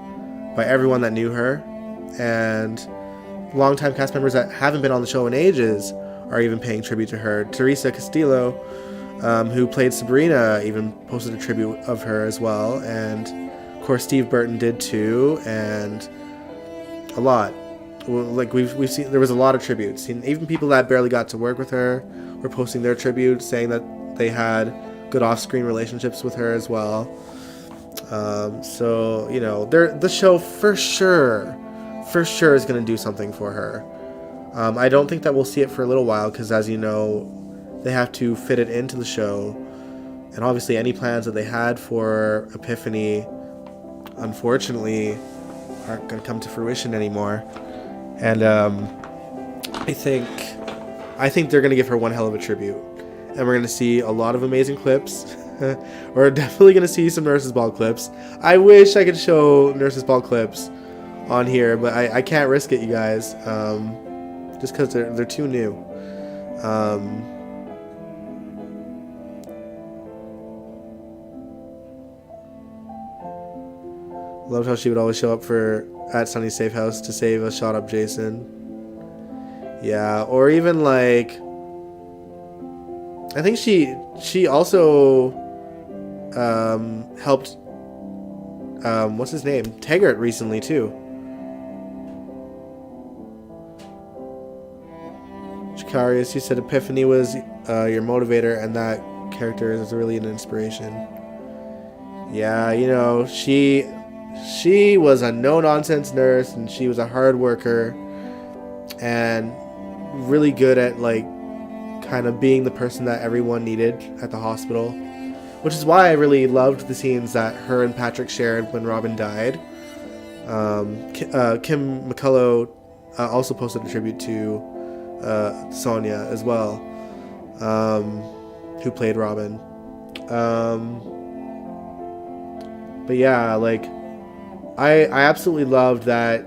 by everyone that knew her, and longtime cast members that haven't been on the show in ages are even paying tribute to her. Teresa Castillo, who played Sabrina, even posted a tribute of her as well, and course, Steve Burton did too, and a lot. Like we've seen, there was a lot of tributes, and even people that barely got to work with her were posting their tributes, saying that they had good off-screen relationships with her as well. So you know, the show for sure is going to do something for her. I don't think that we'll see it for a little while because, as you know, they have to fit it into the show, and obviously any plans that they had for Epiphany, unfortunately, aren't going to come to fruition anymore. And I think they're going to give her one hell of a tribute, and we're going to see a lot of amazing clips. We're definitely going to see some Nurses Ball clips. I wish I could show Nurses Ball clips on here, but I can't risk it, you guys, just because they're too new. Loved how she would always show up at Sunny's safe house to save a shot up Jason. Yeah, or even like, I think she also helped what's his name, Taggart, recently too. Chikarius, you said Epiphany was your motivator, and that character is really an inspiration. Yeah, you know, she was a no-nonsense nurse, and she was a hard worker and really good at like kind of being the person that everyone needed at the hospital, which is why I really loved the scenes that her and Patrick shared when Robin died. Kim McCullough also posted a tribute to Sonya as well, who played Robin. But yeah, like I absolutely loved that,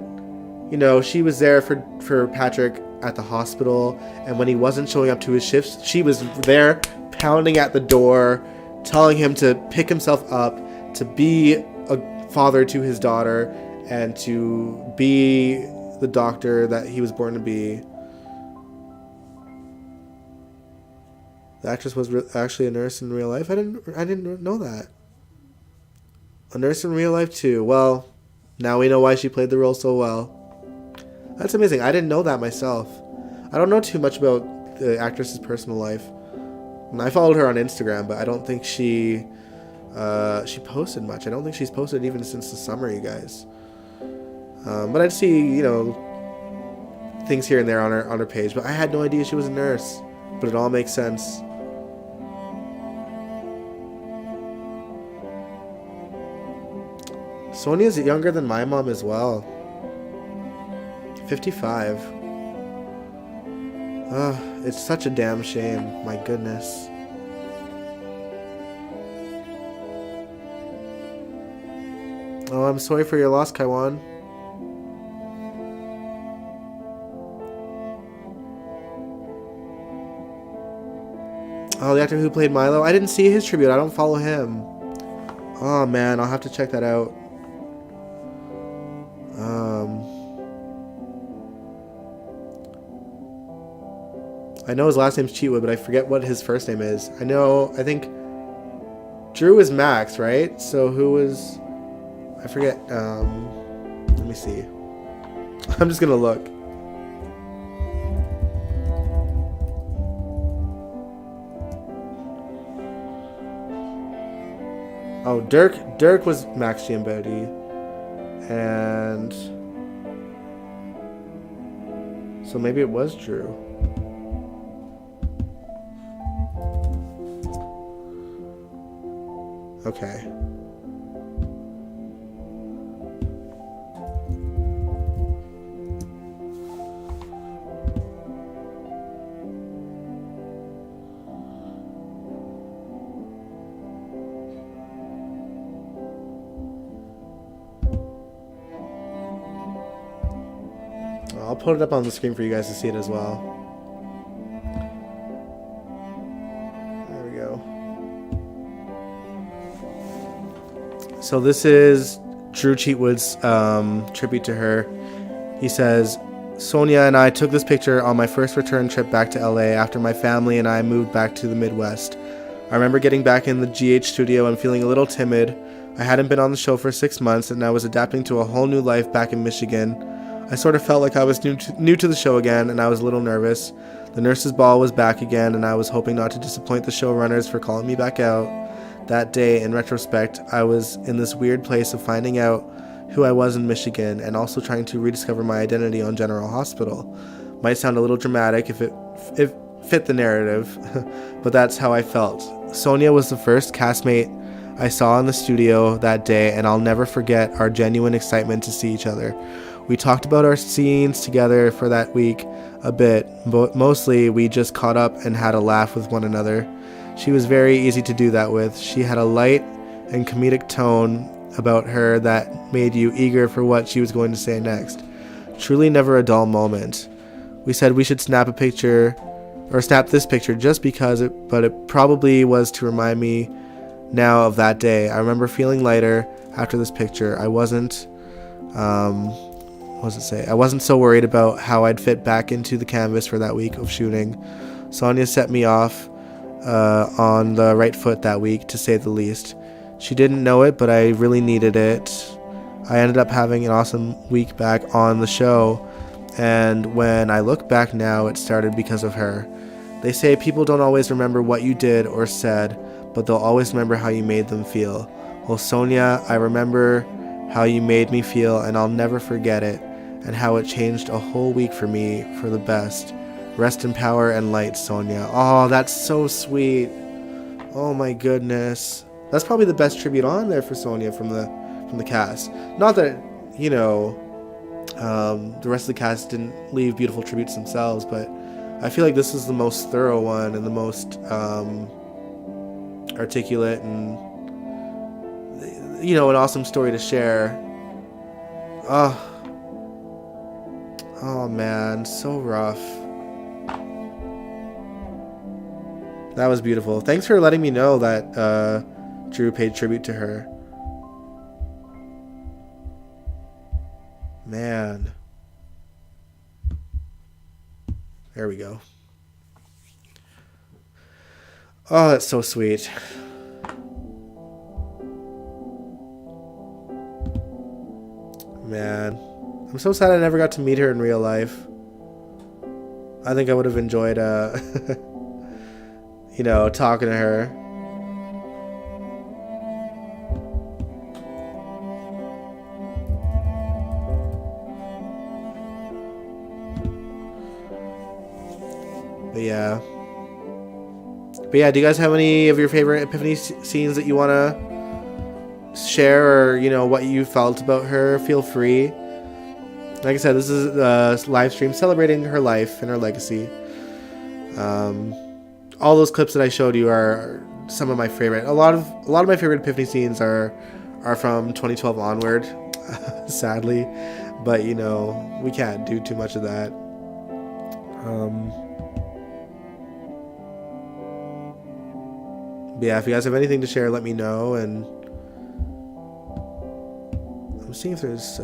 you know, she was there for Patrick at the hospital, and when he wasn't showing up to his shifts, she was there pounding at the door, telling him to pick himself up, to be a father to his daughter, and to be the doctor that he was born to be. The actress was actually a nurse in real life. I didn't know that. A nurse in real life too. Well, now we know why she played the role so well. That's amazing. I didn't know that myself. I don't know too much about the actress's personal life. And I followed her on Instagram, but I don't think she posted much. I don't think she's posted even since the summer, you guys. But I'd see, you know, things here and there on her page. But I had no idea she was a nurse. But it all makes sense. Sonya's younger than my mom as well. 55. Ugh, it's such a damn shame. My goodness. Oh, I'm sorry for your loss, Kaiwan. Oh, the actor who played Milo? I didn't see his tribute. I don't follow him. Oh, man. I'll have to check that out. I know his last name's Cheatwood, but I forget what his first name is. I think Drew is Max, right? So who was... I forget. Let me see. I'm just going to look. Oh, Dirk was Max Giambetti, and so maybe it was Drew. Okay. I'll put it up on the screen for you guys to see it as well. There we go. So this is Drew Cheatwood's tribute to her. He says, Sonya and I took this picture on my first return trip back to LA after my family and I moved back to the Midwest. I remember getting back in the GH studio and feeling a little timid. I hadn't been on the show for 6 months, and I was adapting to a whole new life back in Michigan. I sort of felt like I was new to the show again, and I was a little nervous. The nurses' ball was back again, and I was hoping not to disappoint the showrunners for calling me back out. That day, in retrospect, I was in this weird place of finding out who I was in Michigan and also trying to rediscover my identity on General Hospital. Might sound a little dramatic if it fit the narrative, but that's how I felt. Sonya was the first castmate I saw in the studio that day, and I'll never forget our genuine excitement to see each other. We talked about our scenes together for that week a bit, but mostly we just caught up and had a laugh with one another. She was very easy to do that with. She had a light and comedic tone about her that made you eager for what she was going to say next. Truly never a dull moment. We said we should snap this picture just because but it probably was to remind me now of that day. I remember feeling lighter after this picture. I wasn't I wasn't so worried about how I'd fit back into the canvas for that week of shooting. Sonya set me off on the right foot that week, to say the least. She didn't know it, but I really needed it. I ended up having an awesome week back on the show, and when I look back now, it started because of her. They say people don't always remember what you did or said, but they'll always remember how you made them feel. Well, Sonya, I remember how you made me feel, and I'll never forget it, and how it changed a whole week for me for the best. Rest in power and light, Sonya. Oh, that's so sweet. Oh my goodness. That's probably the best tribute on there for Sonya from the cast. Not that, the rest of the cast didn't leave beautiful tributes themselves, but I feel like this is the most thorough one and the most articulate and, an awesome story to share. Oh man, so rough. That was beautiful. Thanks for letting me know that Drew paid tribute to her. Man. There we go. Oh, that's so sweet. Man. I'm so sad I never got to meet her in real life. I think I would have enjoyed, talking to her. But yeah, do you guys have any of your favorite Epiphany scenes that you want to share, or, what you felt about her? Feel free. Like I said, this is a live stream celebrating her life and her legacy. All those clips that I showed you are some of my favorite. A lot of my favorite Epiphany scenes are from 2012 onward, sadly. But, we can't do too much of that. But yeah, if you guys have anything to share, let me know. And I'm seeing if there's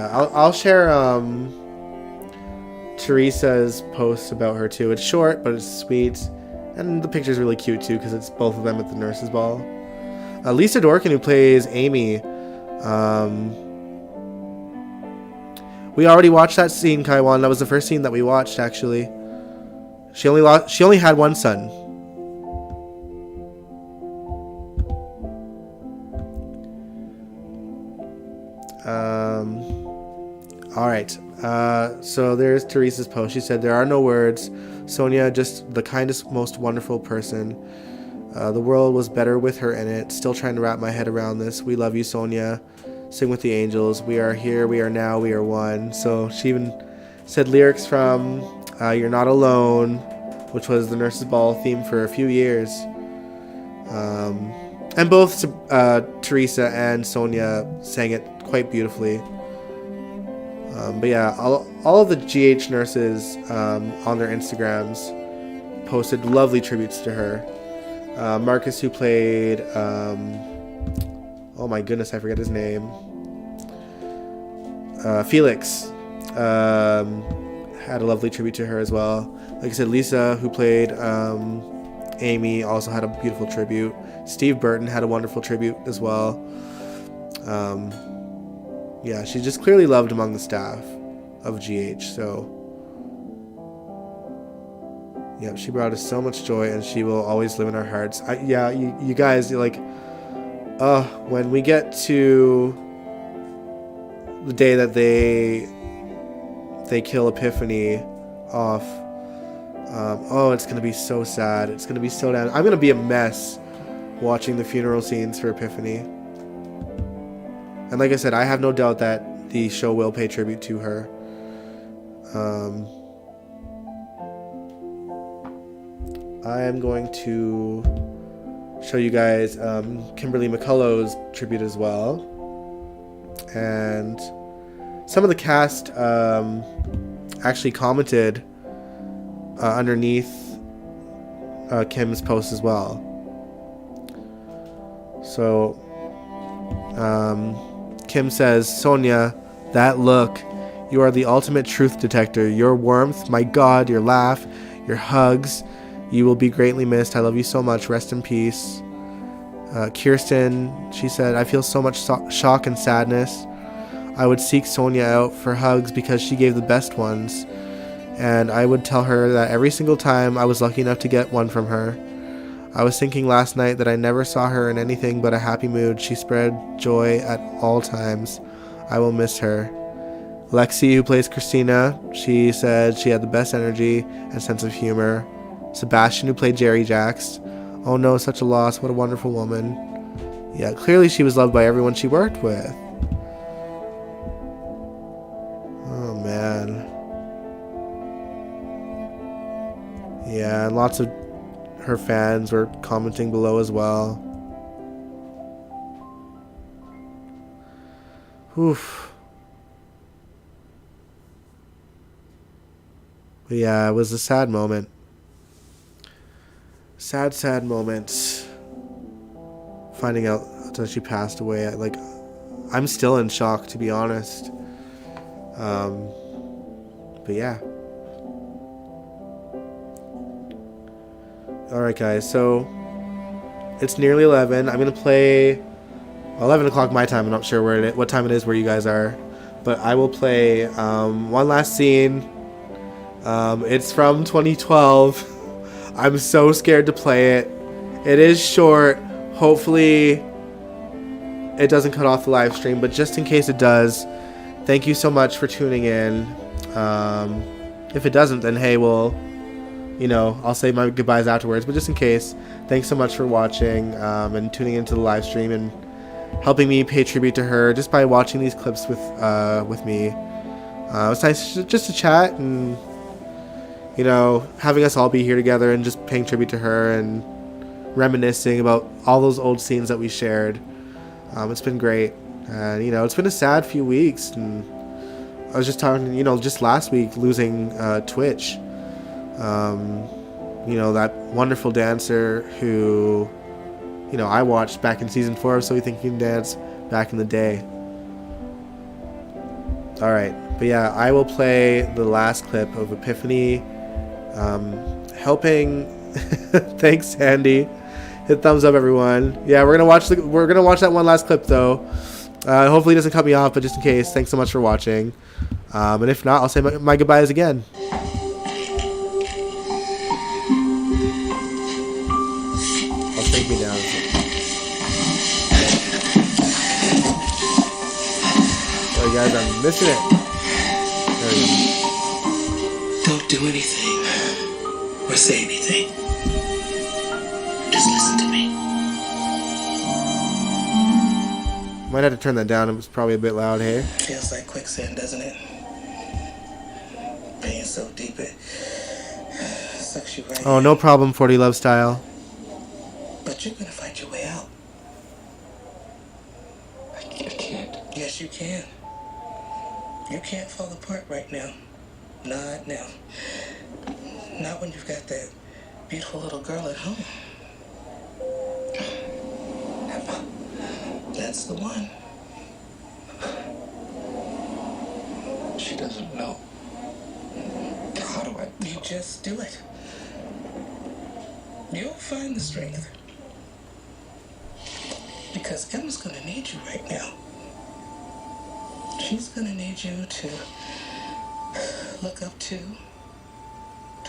I'll share Teresa's post about her too. It's short, but it's sweet, and the picture's really cute too because it's both of them at the nurses' ball. Lisa Dorkin, who plays Amy, we already watched that scene, Kaiwan. That was the first scene that we watched, actually. She only had one son. Alright, so there's Teresa's post. She said, "There are no words. Sonya, just the kindest, most wonderful person. The world was better with her in it. Still trying to wrap my head around this. We love you, Sonya. Sing with the angels. We are here, we are now, we are one." So she even said lyrics from You're Not Alone, which was the Nurses' Ball theme for a few years. And both Teresa and Sonya sang it quite beautifully. But yeah, all of the GH nurses on their Instagrams posted lovely tributes to her. Marcus, who played, oh my goodness, I forget his name. Felix had a lovely tribute to her as well. Like I said, Lisa, who played Amy, also had a beautiful tribute. Steve Burton had a wonderful tribute as well. Yeah, she's just clearly loved among the staff of GH. So, yeah, she brought us so much joy, and she will always live in our hearts. You guys, you're like, when we get to the day that they kill Epiphany off, it's gonna be so sad. It's gonna be so damn. I'm gonna be a mess watching the funeral scenes for Epiphany. And like I said, I have no doubt that the show will pay tribute to her. I am going to show you guys Kimberly McCullough's tribute as well. And some of the cast actually commented underneath Kim's post as well. So Kim says, Sonya, that look, you are the ultimate truth detector. Your warmth, my God, your laugh, your hugs, you will be greatly missed. I love you so much. Rest in peace. Kirsten, she said, I feel so much shock and sadness. I would seek Sonya out for hugs because she gave the best ones. And I would tell her that every single time I was lucky enough to get one from her. I was thinking last night that I never saw her in anything but a happy mood. She spread joy at all times. I will miss her. Lexi, who plays Christina, she said she had the best energy and sense of humor. Sebastian, who played Jerry Jacks. Oh no, such a loss. What a wonderful woman. Yeah, clearly she was loved by everyone she worked with. Oh man. Yeah, and lots of her fans were commenting below as well. Oof. But yeah, it was a sad moment. Sad moment. Finding out that she passed away. Like, I'm still in shock, to be honest. But yeah. Alright guys, so it's nearly 11. I'm going to play 11 o'clock my time. I'm not sure what time it is where you guys are. But I will play one last scene. It's from 2012. I'm so scared to play it. It is short. Hopefully it doesn't cut off the live stream. But just in case it does, thank you so much for tuning in. If it doesn't, then hey, well, I'll say my goodbyes afterwards, but just in case, thanks so much for watching and tuning into the live stream and helping me pay tribute to her just by watching these clips with me. It's nice just to chat and, having us all be here together and just paying tribute to her and reminiscing about all those old scenes that we shared. It's been great. And, it's been a sad few weeks. And I was just talking, just last week losing Twitch. That wonderful dancer who, I watched back in season 4 of So You Think You Can Dance back in the day. Alright, but yeah, I will play the last clip of Epiphany, helping, thanks Sandy, hit thumbs up everyone. Yeah, we're gonna watch that one last clip though. Hopefully it doesn't cut me off, but just in case, thanks so much for watching. And if not, I'll say my goodbyes again. Take me down. Oh, guys, I'm missing it. There we go. Don't do anything or say anything. Just listen to me. Might have to turn that down. It was probably a bit loud here. Feels like quicksand, doesn't it? Being so deep, it sucks you right Oh, in. no problem, 40 Love Style. But you're gonna find your way out. I can't. Yes, you can. You can't fall apart right now. Not now. Not when you've got that beautiful little girl at home. That's the one. She doesn't know. just do it. You'll find the strength. Because Emma's gonna need you right now. She's gonna need you to look up to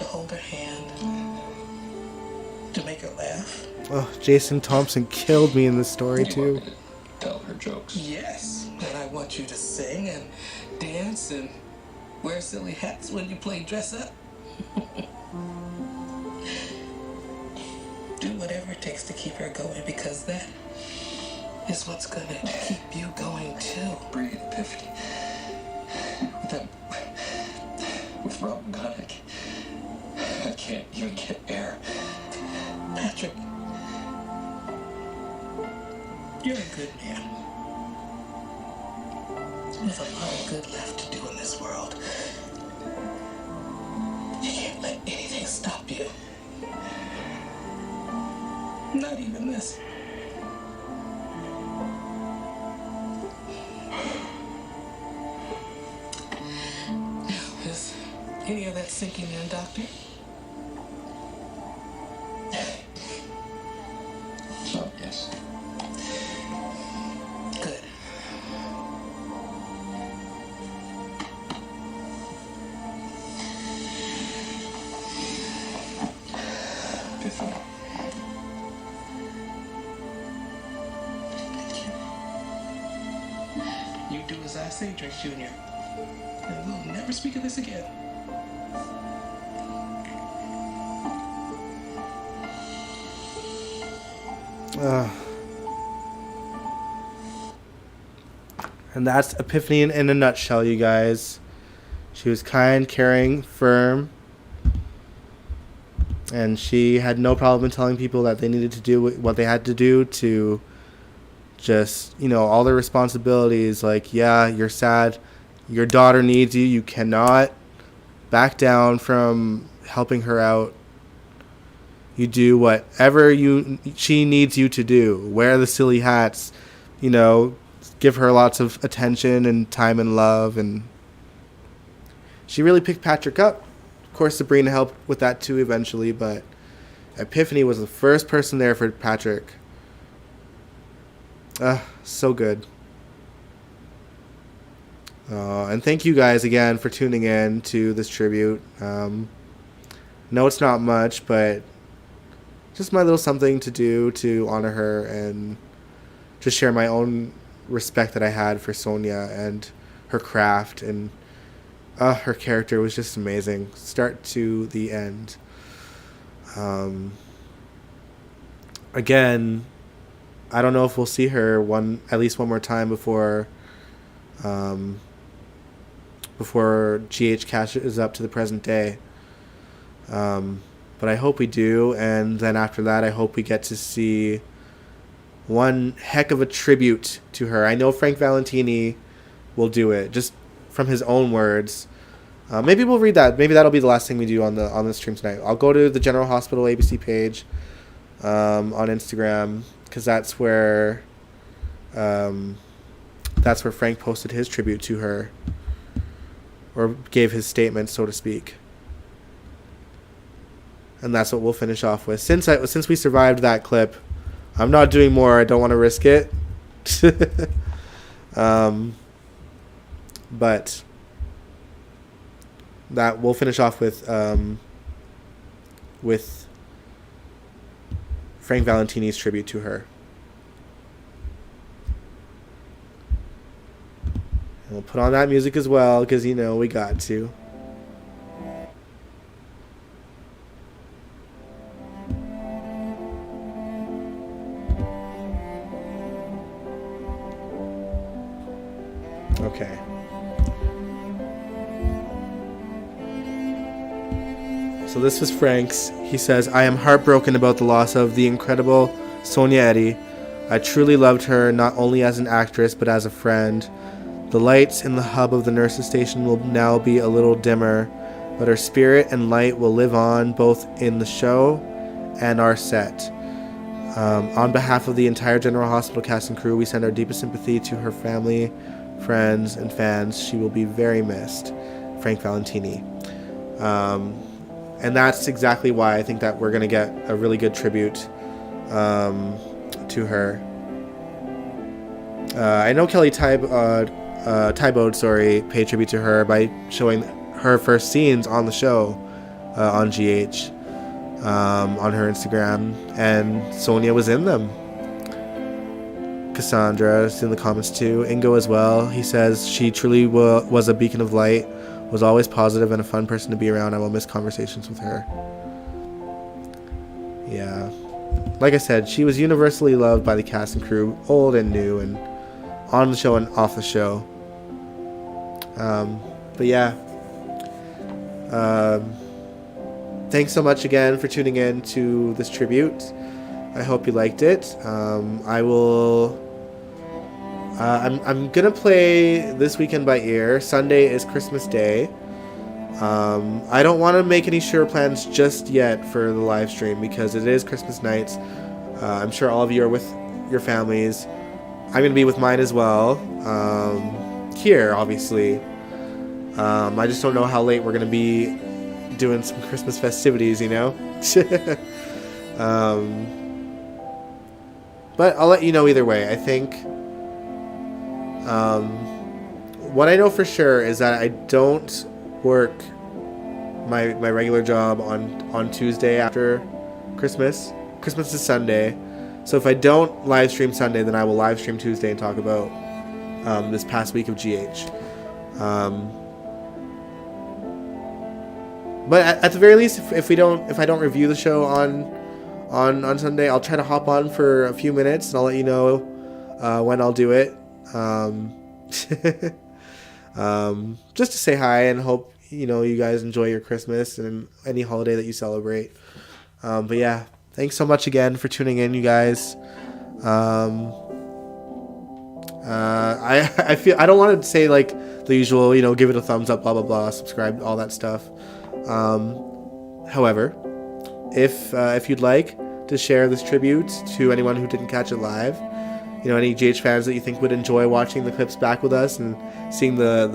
hold her hand, to make her laugh. Oh, Jason Thompson killed me in this story too. Tell her jokes. Yes, and I want you to sing and dance and wear silly hats when you play dress up. Do whatever it takes to keep her going, because that is what's gonna keep you going too. Breathe, Epiphany. With Rob gone, I can't even get air. Patrick, you're a good man. There's a lot of good left to do in this world. You can't let anything stop you. Not even this. Now, is any of that sinking in, Doctor? Oh, yes. Good. Epiphany. You do as I say, Drake Jr. And we'll never speak of this again. And that's Epiphany in a nutshell, you guys. She was kind, caring, firm. And she had no problem in telling people that they needed to do what they had to do to just, all their responsibilities. Like, yeah, you're sad. Your daughter needs you. You cannot back down from helping her out. You do whatever she needs you to do. Wear the silly hats, give her lots of attention and time and love. And she really picked Patrick up. Of course, Sabrina helped with that too eventually, but Epiphany was the first person there for Patrick. So good. And thank you guys again for tuning in to this tribute. No, it's not much, but just my little something to do to honor her and just share my own respect that I had for Sonya and her craft. And her character was just amazing, start to the end. Again, I don't know if we'll see her at least one more time before GH catches up to the present day. But I hope we do, and then after that, I hope we get to see one heck of a tribute to her. I know Frank Valentini will do it, just from his own words. Maybe we'll read that. Maybe that'll be the last thing we do on the stream tonight. I'll go to the General Hospital ABC page on Instagram, because that's where Frank posted his tribute to her, or gave his statement, so to speak. And that's what we'll finish off with. Since we survived that clip, I'm not doing more. I don't want to risk it. But that we'll finish off with Frank Valentini's tribute to her. And we'll put on that music as well, because we got to. Okay. So this was Frank's. He says, I am heartbroken about the loss of the incredible Sonya Eddy. I truly loved her, not only as an actress, but as a friend. The lights in the hub of the nurses' station will now be a little dimmer, but her spirit and light will live on, both in the show and our set. On behalf of the entire General Hospital cast and crew, we send our deepest sympathy to her family, friends, and fans. She will be very missed. Frank Valentini. And that's exactly why I think that we're going to get a really good tribute to her. I know Kelly Tybold, paid tribute to her by showing her first scenes on the show on GH on her Instagram, and Sonya was in them. Cassandra's in the comments too. Ingo as well. He says she truly was a beacon of light, was always positive and a fun person to be around. I will miss conversations with her. Yeah. Like I said, she was universally loved by the cast and crew, old and new, and on the show and off the show. But yeah. Thanks so much again for tuning in to this tribute. I hope you liked it. I'm gonna play This Weekend by ear. Sunday is Christmas Day. I don't want to make any sure plans just yet for the live stream because it is Christmas nights. I'm sure all of you are with your families. I'm gonna be with mine as well. Here, obviously. I just don't know how late we're gonna be doing some Christmas festivities, you know. But I'll let you know either way. I think. What I know for sure is that I don't work my regular job on Tuesday after Christmas. Christmas is Sunday. So if I don't live stream Sunday, then I will live stream Tuesday and talk about this past week of GH. But at the very least, if I don't review the show on Sunday, I'll try to hop on for a few minutes and I'll let you know when I'll do it. Just to say hi and hope you guys enjoy your Christmas and any holiday that you celebrate. But yeah, thanks so much again for tuning in, you guys. I feel I don't want to say like the usual, give it a thumbs up, blah blah blah, subscribe, all that stuff. However, if you'd like to share this tribute to anyone who didn't catch it live, any GH fans that you think would enjoy watching the clips back with us and seeing the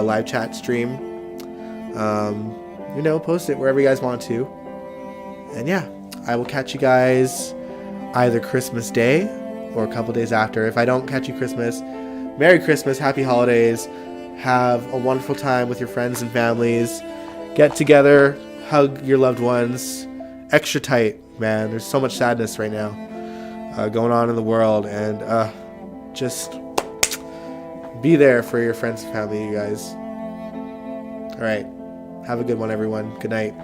live chat stream, post it wherever you guys want to. And yeah, I will catch you guys either Christmas Day or a couple days after. If I don't catch you Christmas, Merry Christmas, Happy Holidays. Have a wonderful time with your friends and families. Get together, hug your loved ones. Extra tight, man. There's so much sadness right now going on in the world, and just be there for your friends and family, you guys. All right. Have a good one, everyone. Good night.